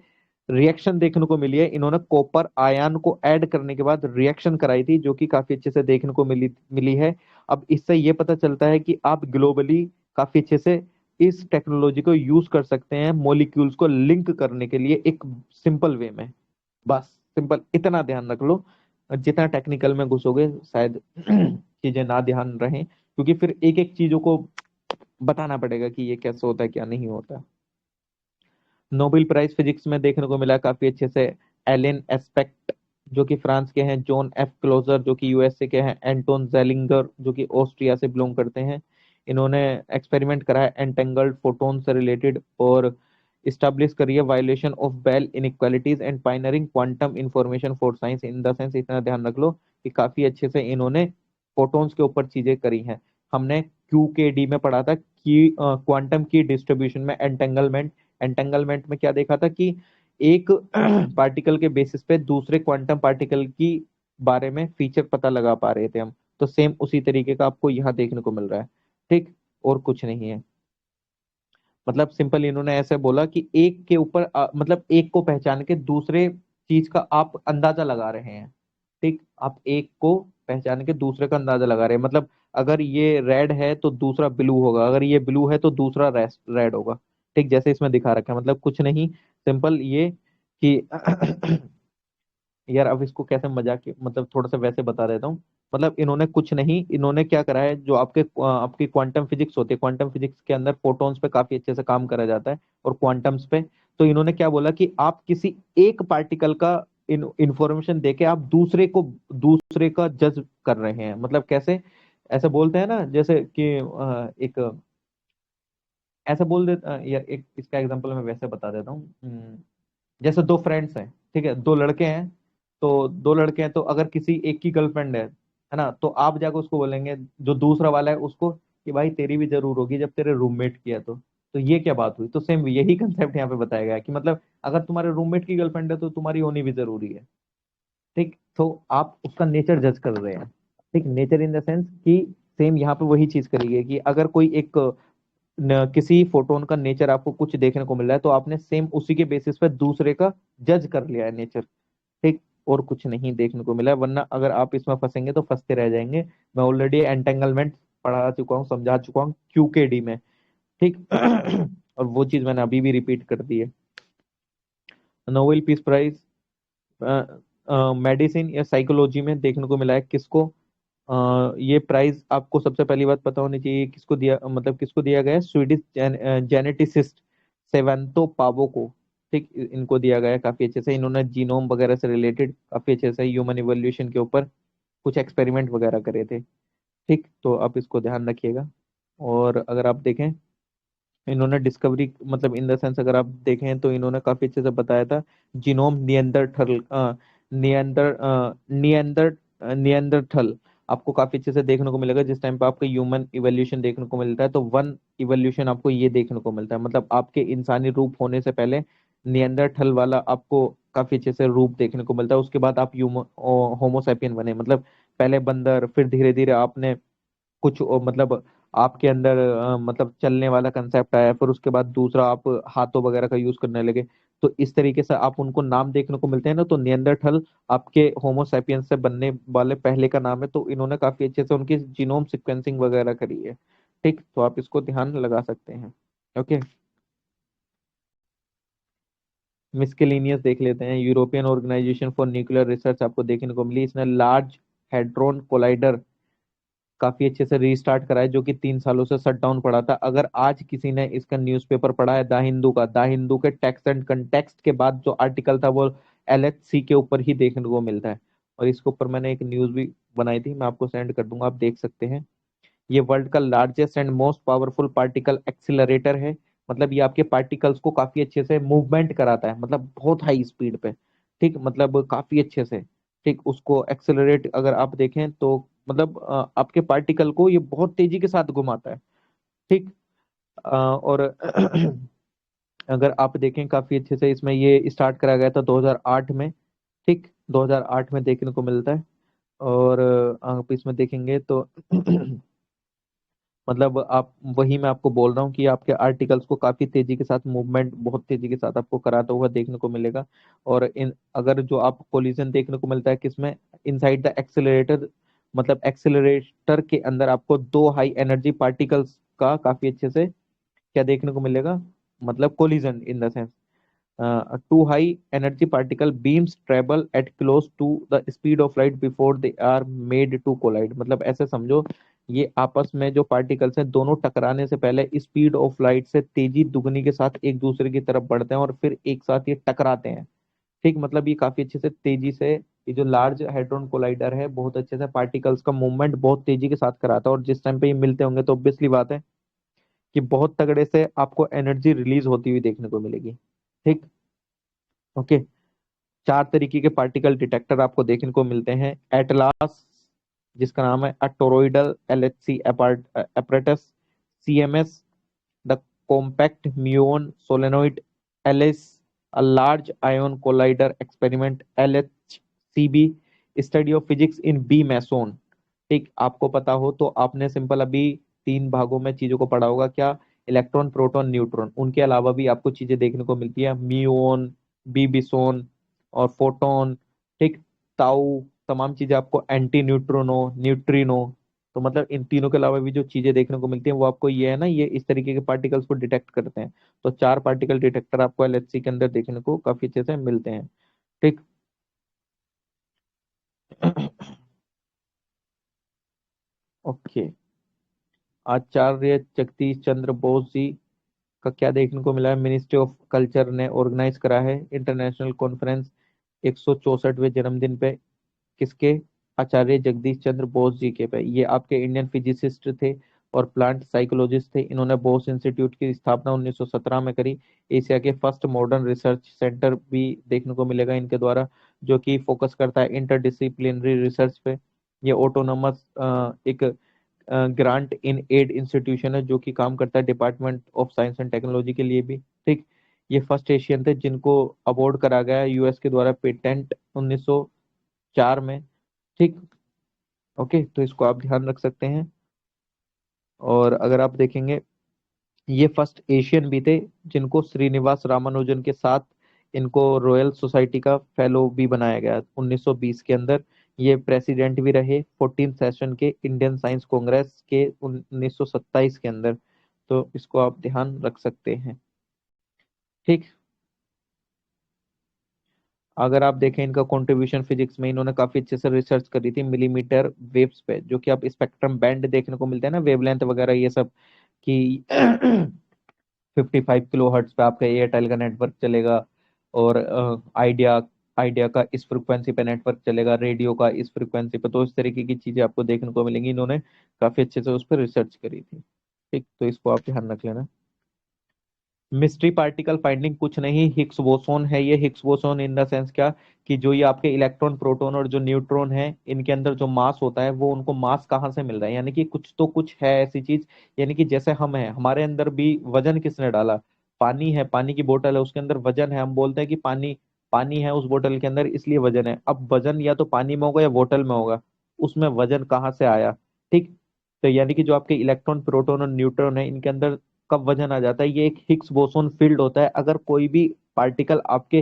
रिएक्शन देखने को मिली है। इन्होंने कॉपर आयन को ऐड करने के बाद रिएक्शन कराई थी जो कि काफी अच्छे से देखने को मिली है। अब इससे ये पता चलता है कि आप ग्लोबली काफी अच्छे से इस टेक्नोलॉजी को यूज कर सकते हैं मॉलिक्यूल्स को लिंक करने के लिए एक सिंपल वे में। बस सिंपल इतना ध्यान रख लो, जितना टेक्निकल में घुसोगे शायद चीजें ना ध्यान रहें, क्योंकि फिर एक एक चीजों को बताना पड़ेगा कि ये कैसे होता है क्या नहीं होता। नोबेल प्राइज फिजिक्स में देखने को मिला काफी अच्छे से एलन एस्पेक्ट जो कि फ्रांस के हैं, जॉन एफ क्लोजर जो कि यूएसए के हैं, एंटोन जेलिंगर जो कि ऑस्ट्रिया से बिलोंग करते हैं। इन्होंने एक्सपेरिमेंट करा है एंटेंगल्ड फोटोन से रिलेटेड और इस्टेब्लिश करी है violation of Bell inequalities and pioneering quantum information for science in the sense. इतना ध्यान रख लो कि काफी अच्छे से इन्होंने फोटोन्स के ऊपर चीजें करी हैं। हमने क्यू के डी में पढ़ा था कि क्वांटम की डिस्ट्रीब्यूशन में एंटेंगलमेंट, एंटेंगलमेंट में क्या देखा था कि एक पार्टिकल के बेसिस पे दूसरे क्वांटम पार्टिकल की बारे में फीचर पता लगा पा रहे थे हम। तो सेम उसी तरीके का आपको यहाँ देखने को मिल रहा है, ठीक, और कुछ नहीं है। मतलब सिंपल इन्होंने ऐसे बोला कि एक के ऊपर मतलब एक को पहचान के दूसरे चीज का आप अंदाजा लगा रहे हैं, ठीक, आप एक को पहचान के दूसरे का अंदाजा लगा रहे हैं। मतलब अगर ये रेड है तो दूसरा ब्लू होगा, अगर ये ब्लू है तो दूसरा रेड होगा, ठीक, जैसे इसमें दिखा रखा है। मतलब कुछ नहीं, सिंपल ये कि यार अब इसको कैसे मजाक मतलब थोड़ा सा वैसे बता देता हूँ। मतलब इन्होंने कुछ नहीं, इन्होंने क्या करा है, जो आपकी क्वांटम फिजिक्स होती है, क्वांटम फिजिक्स के अंदर फोटॉन्स पे काफी अच्छे से काम करा जाता है और क्वांटम्स पे। तो इन्होंने क्या बोला कि आप किसी एक पार्टिकल का इंफॉर्मेशन देके आप दूसरे का जज कर रहे हैं। मतलब कैसे, ऐसे बोलते हैं ना, जैसे कि एक ऐसे बोल दे यार, एक इसका एग्जांपल मैं वैसे बता देता हूँ। जैसे दो फ्रेंड्स हैं, ठीक है, दो लड़के हैं। तो दो लड़के हैं तो अगर किसी एक की गर्लफ्रेंड है ना, तो आप जाकर उसको बोलेंगे जो दूसरा वाला है उसको कि भाई तेरी भी जरूर होगी जब तेरे रूममेट की है तो ये क्या बात हुई। तो सेम यही कंसेप्ट यहाँ पे बताया गया है कि मतलब अगर तुम्हारे रूममेट की गर्लफ्रेंड है तो तुम्हारी होनी भी जरूरी है, ठीक। तो आप उसका नेचर जज कर रहे हैं, ठीक, नेचर इन द सेंस कि सेम यहाँ पे वही चीज करी है कि अगर कोई एक किसी फोटोन का नेचर आपको कुछ देखने को मिल रहा है तो आपने सेम उसी के बेसिस पे दूसरे का जज कर लिया है नेचर, ठीक, और कुछ नहीं देखने को मिला है। वरना अगर आप इसमें फंसेंगे तो फंसते रह जाएंगे। मैं ऑलरेडी एंटेंगलमेंट पढ़ा चुका हूँ, समझा चुका हूँ क्यू के डी में, ठीक। और वो चीज मैंने अभी भी रिपीट कर दी है। नोबेल पीस प्राइज मेडिसिन या साइकोलॉजी में देखने को मिला है किसको। ये प्राइज आपको सबसे पहली बात पता होनी चाहिए किसको दिया, मतलब किसको दिया गया है, स्वीडिश जेनेटिसिस्ट सेवेंतो पावो को, ठीक, इनको दिया गया है। काफी अच्छे से इन्होंने जीनोम वगैरह से रिलेटेड काफी अच्छे से ह्यूमन इवोल्यूशन के ऊपर कुछ एक्सपेरिमेंट वगैरह करे थे, ठीक। तो आप इसको ध्यान रखिएगा। और अगर आप देखें इन्होंने डिस्कवरी, मतलब इन द सेंस अगर आप देखें तो इन्होंने काफी अच्छे से बताया था जीनोम नियंदर नियंदर नियंदरथल आपको काफी अच्छे से देखने को मिलेगा। जिस टाइम पे आपको ह्यूमन इवोल्यूशन देखने को मिलता है तो वन इवोल्यूशन आपको ये देखने को मिलता है, मतलब आपके इंसानी रूप होने से पहले नियंदरथल वाला आपको काफी अच्छे से रूप देखने को मिलता है। उसके बाद आप होमोसैपियन बने, मतलब पहले बंदर, फिर धीरे धीरे आपने कुछ मतलब आपके अंदर मतलब चलने वाला कंसेप्ट आया, फिर उसके बाद दूसरा आप हाथों वगैरह का यूज करने लगे। तो इस तरीके से आप उनको नाम देखने को मिलते हैं ना। तो नियंदरथल आपके होमोसैपियंस से बनने वाले पहले का नाम है। तो इन्होंने काफी अच्छे से उनकी जीनोम सिक्वेंसिंग वगैरह करी है, ठीक। तो आप इसको ध्यान लगा सकते हैं, ओके। मिस्केलेनियस देख लेते हैं। European organisation for nuclear research आपको देखने को मिली। इसने लार्ज हेड्रोन कोलाइडर काफी अच्छे से रीस्टार्ट करा है, जो कि 3 सालों से शट डाउन पड़ा था। अगर आज किसी ने इसका न्यूज़पेपर पढ़ा है द हिंदू के टेक्स्ट एंड कंटेक्स्ट के बाद जो आर्टिकल था वो LHC के ऊपर ही देखने को मिलता है। और इसके ऊपर मैंने एक न्यूज भी बनाई थी, मैं आपको सेंड कर दूंगा, आप देख सकते हैं। ये वर्ल्ड का largest and most powerful particle accelerator है। मतलब ये आपके पार्टिकल्स को काफी अच्छे से मूवमेंट कराता है, मतलब बहुत हाई स्पीड पे, ठीक, मतलब काफी अच्छे से, ठीक, उसको एक्सेलरेट अगर आप देखें तो मतलब आपके पार्टिकल को ये बहुत तेजी के साथ घुमाता है, ठीक। और अगर आप देखें काफी अच्छे से इसमें ये स्टार्ट करा गया था 2008 में, ठीक, 2008 में देखने को मिलता है। और आप इसमें देखेंगे तो मतलब आप वही मैं आपको बोल रहा हूँ कि आपके आर्टिकल्स को काफी तेजी के साथ मूवमेंट बहुत तेजी के साथ आपको कराता हुआ देखने को मिलेगा। और इन अगर जो आप कोलिजन देखने को मिलता है किसमें, इनसाइड द एक्सेलरेटर, मतलब एक्सेलरेटर के अंदर आपको दो हाई एनर्जी पार्टिकल्स का काफी अच्छे से क्या देखने को मिलेगा, मतलब collision in the sense two high energy particle beams travel at close to the speed of light before they are made to collide। मतलब ऐसे समझो ये आपस में जो पार्टिकल्स हैं दोनों टकराने से पहले स्पीड ऑफ लाइट से तेजी दुगनी के साथ एक दूसरे की तरफ बढ़ते हैं और फिर एक साथ ये टकराते हैं, ठीक, मतलब ये काफी अच्छे से तेजी से, ये जो लार्ज हेड्रोन कोलाइडर है बहुत अच्छे से पार्टिकल्स का मूवमेंट बहुत तेजी के साथ कराता है, और जिस टाइम पे ये मिलते होंगे तो ऑब्वियसली बात है कि बहुत तगड़े से आपको एनर्जी रिलीज होती हुई देखने को मिलेगी। ठीक, ओके। चार तरीके के पार्टिकल डिटेक्टर आपको देखने को मिलते हैं। एटलास, जिसका नाम है toroidal LHC apparatus, CMS, the compact muon solenoid LS, a large ion collider experiment LHCb, study of physics in B meson. ठीक, आपको पता हो तो आपने सिंपल अभी तीन भागों में चीजों को पढ़ा होगा, क्या? Electron, proton, neutron. उनके अलावा भी आपको चीजें देखने को मिलती है, म्यून, बीबिसोन और फोटोन। ठीक, ताऊ, तमाम चीजें आपको, एंटी न्यूट्रिनो, न्यूट्रिनो। तो मतलब इन तीनों के अलावा भी जो चीजें देखने को मिलती हैं वो आपको ये है ना, ये इस तरीके के पार्टिकल्स को डिटेक्ट करते हैं। तो चार पार्टिकल डिटेक्टर आपको LHC के अंदर देखने को काफी अच्छे से मिलते हैं। ठीक। ओके, आचार्य जगदीश चंद्र बोस जी का क्या देखने को मिला है? मिनिस्ट्री ऑफ कल्चर ने ऑर्गेनाइज करा है इंटरनेशनल कॉन्फ्रेंस 164वें जन्मदिन पे। किसके? आचार्य जगदीश चंद्र बोस जी के पे। ये आपके इंडियन फिजिसिस्ट थे और प्लांट साइकोलॉजिस्ट थे। इन्होंने बोस इंस्टीट्यूट की स्थापना 1917 में करी। एशिया के फर्स्ट मॉडर्न रिसर्च सेंटर भी देखने को मिलेगा इनके द्वारा, जो कि फोकस करता है इंटरडिसिप्लिनरी रिसर्च पे। ये ऑटोनोमस एक ग्रांट इन एड इंस्टीट्यूशन है जो कि काम करता है department of science and technology के लिए भी। ठीक, ये फर्स्ट एशियन थे जिनको अवार्ड करा गया यूएस के द्वारा पेटेंट 1904 में। ठीक, ओके, तो इसको आप ध्यान रख सकते हैं। और अगर आप देखेंगे, ये फर्स्ट एशियन भी थे जिनको श्रीनिवास रामानुजन के साथ इनको रॉयल सोसाइटी का फेलो भी बनाया गया 1920 के अंदर। ये प्रेसिडेंट भी रहे 14 सेशन के इंडियन साइंस कांग्रेस के 1927 के अंदर। तो इसको आप ध्यान रख सकते हैं। ठीक, अगर आप देखें इनका कंट्रीब्यूशन फिजिक्स में, इन्होंने काफी अच्छे से रिसर्च करी थी मिलीमीटर वेव्स पे, जो कि आप स्पेक्ट्रम बैंड देखने को मिलते हैं ना, वेवलेंथ वगैरह ये सब, कि 55 kHz पे आपका एयरटेल का नेटवर्क चलेगा, और आइडिया आइडिया का इस फ्रिक्वेंसी पे नेटवर्क चलेगा, रेडियो का इस फ्रिक्वेंसी पे। तो इस तरीके की चीजें आपको देखने को मिलेंगी। इन्होंने काफी अच्छे से उस पर रिसर्च करी थी। ठीक, तो इसको आप ध्यान रख लेना। मिस्ट्री पार्टिकल फाइंडिंग कुछ नहीं, हिग्स बोसोन है ये। Higgs boson in the sense क्या, कि जो ये आपके इलेक्ट्रॉन, प्रोटॉन और जो न्यूट्रॉन है, इनके अंदर जो मास होता है वो उनको मास कहाँ से मिल रहा है, यानी कि कुछ तो कुछ है ऐसी चीज। यानी कि जैसे हम हैं, हमारे अंदर भी वजन किसने डाला? पानी है, पानी की बोतल है, उसके अंदर वजन है। हम बोलते हैं कि पानी पानी है उस बोतल के अंदर इसलिए वजन है। अब वजन या तो पानी में होगा या बोतल में होगा, उसमें वजन कहाँ से आया? ठीक, तो यानी कि जो आपके इलेक्ट्रॉन, प्रोटॉन और न्यूट्रॉन है, इनके अंदर कब वजन आ जाता है? ये एक हिग्स बोसोन फील्ड होता है। अगर कोई भी पार्टिकल आपके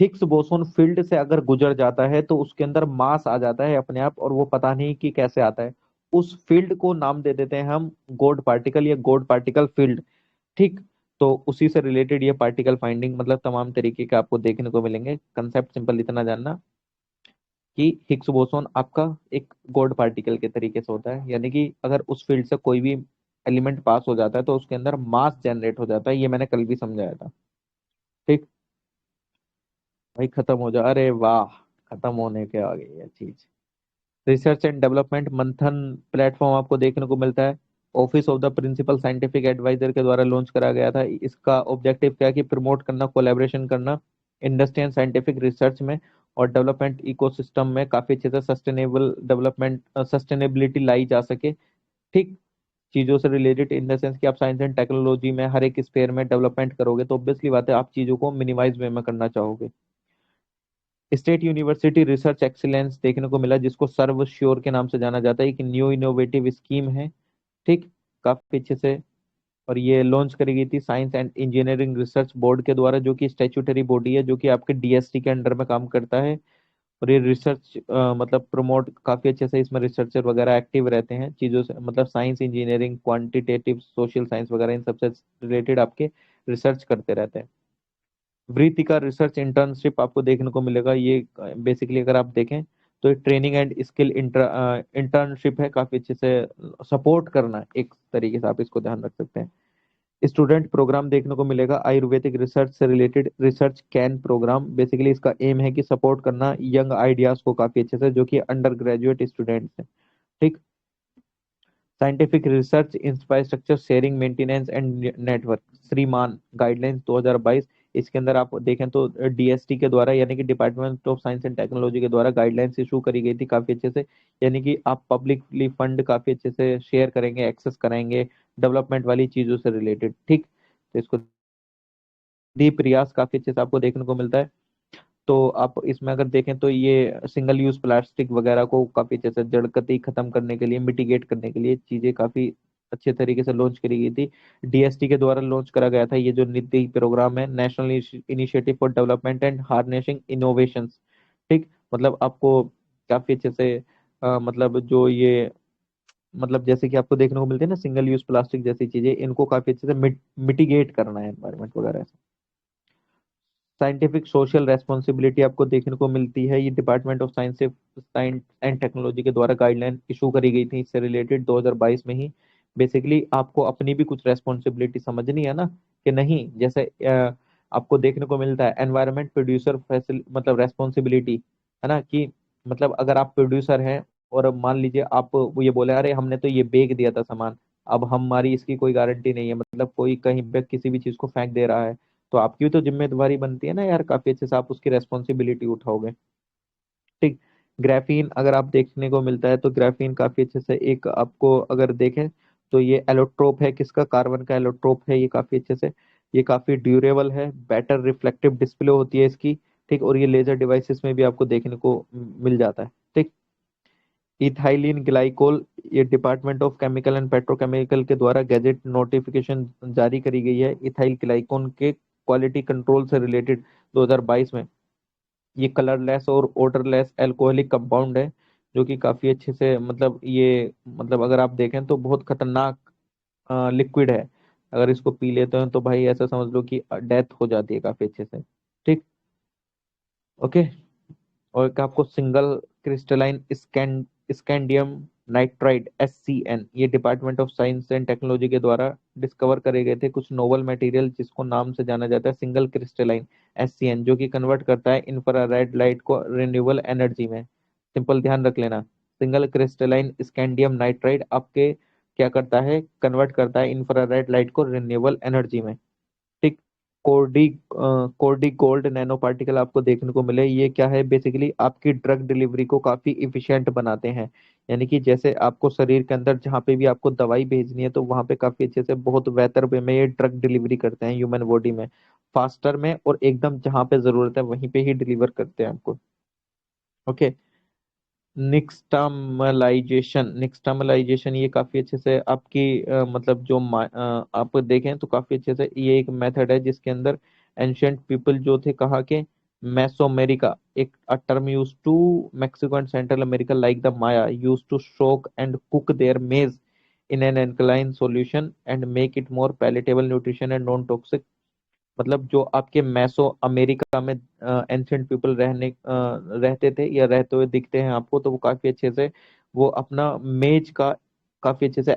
हिग्स बोसोन फील्ड से अगर गुजर जाता है तो उसके अंदर मास आ जाता है अपने आप, और वो पता नहीं कि कैसे आता है। उस फील्ड को नाम दे देते हैं हम गॉड पार्टिकल या गॉड पार्टिकल फील्ड। ठीक, तो उसी से रिलेटेड ये पार्टिकल फाइंडिंग, मतलब तमाम तरीके के आपको देखने को मिलेंगे। कंसेप्ट सिंपल इतना जानना कि हिग्स बोसोन आपका एक गॉड पार्टिकल के तरीके से होता है, यानी कि अगर उस फील्ड से कोई भी एलिमेंट पास हो जाता है तो उसके अंदर मास जनरेट हो जाता है। ये मैंने कल भी समझाया था। ठीक, भाई खत्म हो जा, अरे वाह, खत्म होने के आ गई ये चीज। Research and development Manthan platform आपको देखने को मिलता है। Office of the principal scientific adviser के द्वारा लॉन्च करा गया था। इसका ऑब्जेक्टिव क्या है कि प्रमोट करना, कोलैबोरेशन करना इंडस्ट्री एंड साइंटिफिक रिसर्च में और डेवलपमेंट इकोसिस्टम में काफी अच्छे से सस्टेनेबल डेवलपमेंट, सस्टेनेबिलिटी लाई जा सके। ठीक, चीजों से रिलेटेड इन द सेंस कि आप साइंस एंड टेक्नोलॉजी में हर एक स्पेयर में डेवलपमेंट करोगे तो ऑब्वियसली बात है आप चीजों को मिनिमाइज वे में करना चाहोगे। स्टेट यूनिवर्सिटी रिसर्च एक्सीलेंस देखने को मिला, जिसको सर्व श्योर के नाम से जाना जाता है। एक न्यू इनोवेटिव स्कीम है। ठीक, काफी अच्छे से, और ये लॉन्च करी गई थी science and engineering research board के द्वारा, जो कि स्टैट्यूटरी बॉडी है, जो कि आपके डीएसटी के अंडर में काम करता है। और ये रिसर्च मतलब प्रमोट काफी अच्छे से, इसमें रिसर्चर वगैरह एक्टिव रहते हैं चीजों से, मतलब science, engineering, quantitative, social science वगैरह इन सबसे रिलेटेड आपके रिसर्च करते रहते हैं। वृत्ति का रिसर्च इंटर्नशिप आपको देखने को मिलेगा। ये बेसिकली अगर आप देखें तो ये ट्रेनिंग एंड स्किल इंटर्नशिप है, काफी अच्छे से सपोर्ट करना है एक तरीके से, आप इसको ध्यान रख सकते हैं। स्टूडेंट प्रोग्राम देखने को मिलेगा, आयुर्वेदिक रिसर्च से related research can programme. Basically इसका एम है कि सपोर्ट करना यंग आइडियाज को काफी अच्छे से, जो कि अंडर ग्रेजुएट स्टूडेंट्स हैं। ठीक। Scientific research infrastructure sharing maintenance and network, श्रीमान गाइडलाइंस 2022। इसके अंदर आप देखें तो डीएसटी के द्वारा, यानी कि department of science and technology के द्वारा गाइडलाइंस इशू करी गई थी काफी अच्छे से। यानी कि आप पब्लिकली फंड काफी अच्छे से शेयर करेंगे, एक्सेस कराएंगे डेवलपमेंट वाली चीजों से रिलेटेड। ठीक। तो इसको दी प्रयास काफी अच्छे से आपको देखने को मिलता है। तो आप इसमें अगर देखें तो ये सिंगल यूज प्लास्टिक वगैरह को काफी अच्छे से जड़कती खत्म करने के लिए, मिटिगेट करने के लिए चीजें काफी अच्छे तरीके से लॉन्च करी गई थी। डीएसटी के द्वारा लॉन्च करा गया था ये जो नीति प्रोग्राम है, national initiative for development and harnessing innovations. ठीक। मतलब आपको काफी अच्छे से मतलब जो ये मतलब जैसे कि आपको देखने को मिलते हैं ना सिंगल यूज प्लास्टिक जैसी चीजें, इनको काफी अच्छे से मिटिगेट करना है एनवायरमेंट वगैरह। साइंटिफिक सोशल रेस्पॉन्सिबिलिटी आपको देखने को मिलती है, ये department of science and technology के द्वारा गाइडलाइन इशू करी गई थी इससे रिलेटेड 2022 में ही। बेसिकली आपको अपनी भी कुछ रेस्पॉन्सिबिलिटी समझनी है ना, कि नहीं जैसे आपको देखने को मिलता है एनवायरमेंट प्रोड्यूसर मतलब रेस्पॉन्सिबिलिटी, है ना, कि मतलब अगर आप प्रोड्यूसर हैं और मान लीजिए आप वो ये बोले अरे हमने तो ये बेच दिया था सामान, अब हमारी इसकी कोई गारंटी नहीं है, मतलब कोई कहीं पे किसी भी चीज को फेंक दे रहा है, तो आपकी भी तो जिम्मेदारी बनती है ना यार, काफी अच्छे से आप उसकी रेस्पॉन्सिबिलिटी उठाओगे। ठीक। ग्राफीन अगर आप देखने को मिलता है तो ग्राफीन काफी अच्छे से एक आपको अगर देखें तो ये एलोट्रोप है, किसका, कार्बन का एलोट्रोप है ये काफी अच्छे से। ये काफी ड्यूरेबल है, बेटर रिफ्लेक्टिव डिस्प्ले होती है इसकी। ठीक। और ये लेजर डिवाइसेस में भी आपको देखने को मिल जाता है। ठीक। इथाइलिन ग्लाइकोल, ये department of chemical and petrochemical के द्वारा गैजेट नोटिफिकेशन जारी करी गई है इथाइल ग्लाइकोन के क्वालिटी कंट्रोल से रिलेटेड 2022 में। ये कलरलेस और ओडरलेस अल्कोहलिक कंपाउंड है, जो कि काफी अच्छे से मतलब ये मतलब अगर आप देखें तो बहुत खतरनाक लिक्विड है। अगर इसको पी लेते हैं तो भाई ऐसा समझ लो कि डेथ हो जाती है काफी अच्छे से। ठीक। ओके। और एक आपको single crystalline scandium nitride SCN, ये department of science and technology के द्वारा डिस्कवर करे गए थे कुछ नोवल मटेरियल जिसको नाम से जाना जाता है सिंगल क्रिस्टलाइन SCN, जो कि कन्वर्ट करता है इंफ्रारेड लाइट को रिन्यूएबल एनर्जी में। सिंपल ध्यान रख लेना, सिंगल क्रिस्टलाइन स्कैंडियम नाइट्राइड आपके क्या करता है, कन्वर्ट करता है इंफ्रारेड लाइट को रिन्यूएबल एनर्जी में। ठीक। कोर्डी कोर्डी गोल्ड नैनो पार्टिकल आपको देखने को मिले, ये क्या है, बेसिकली आपकी ड्रग डिलीवरी को काफी इफिशिएंट बनाते हैं। यानी कि जैसे आपको शरीर के अंदर जहाँ पे भी आपको दवाई भेजनी है तो वहां पे काफी अच्छे से बहुत बेहतर वे में ये ड्रग डिलीवरी करते हैं ह्यूमन बॉडी में, फास्टर में, और एकदम जहाँ पे जरूरत है वहीं पे ही डिलीवर करते हैं आपको। ओके। निक्सटामलाइजेशन ये काफी अच्छे से आपकी मतलब जो आप देखें तो काफी अच्छे से ये एक मेथड है जिसके अंदर एंशियंट पीपल जो थे कहा के मेसोअमेरिका, एक term use to Mexico and central America like the Maya use to soak and cook their maize in an alkaline solution and make it more palatable nutrition and non toxic. मतलब जो आपके मैसो America में ancient people रहते थे या रहते हुए दिखते हैं आपको, तो वो काफी अच्छे से वो अपना मेज का काफी अच्छे से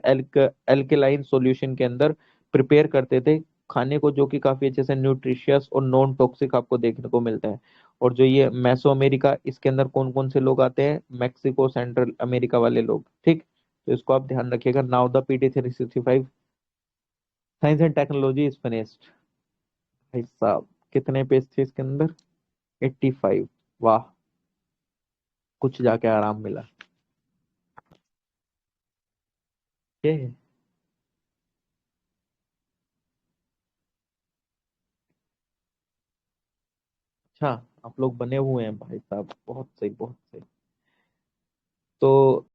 एल्केलाइन सॉल्यूशन के अंदर प्रिपेयर करते थे खाने को, जो कि काफी अच्छे से न्यूट्रिशियस और नॉन टॉक्सिक आपको देखने को मिलता है। और जो ये मैसो अमेरिका, इसके अंदर कौन कौन से लोग आते हैं, मैक्सिको सेंट्रल अमेरिका वाले लोग। ठीक। तो इसको आप ध्यान रखिएगा। Now the PT 365 science and technology is finished. भाई साहब कितने पेज थे इसके अंदर, 85। वाह, कुछ जाके आराम मिला। ये अच्छा, आप लोग बने हुए हैं भाई साहब, बहुत सही बहुत सही। तो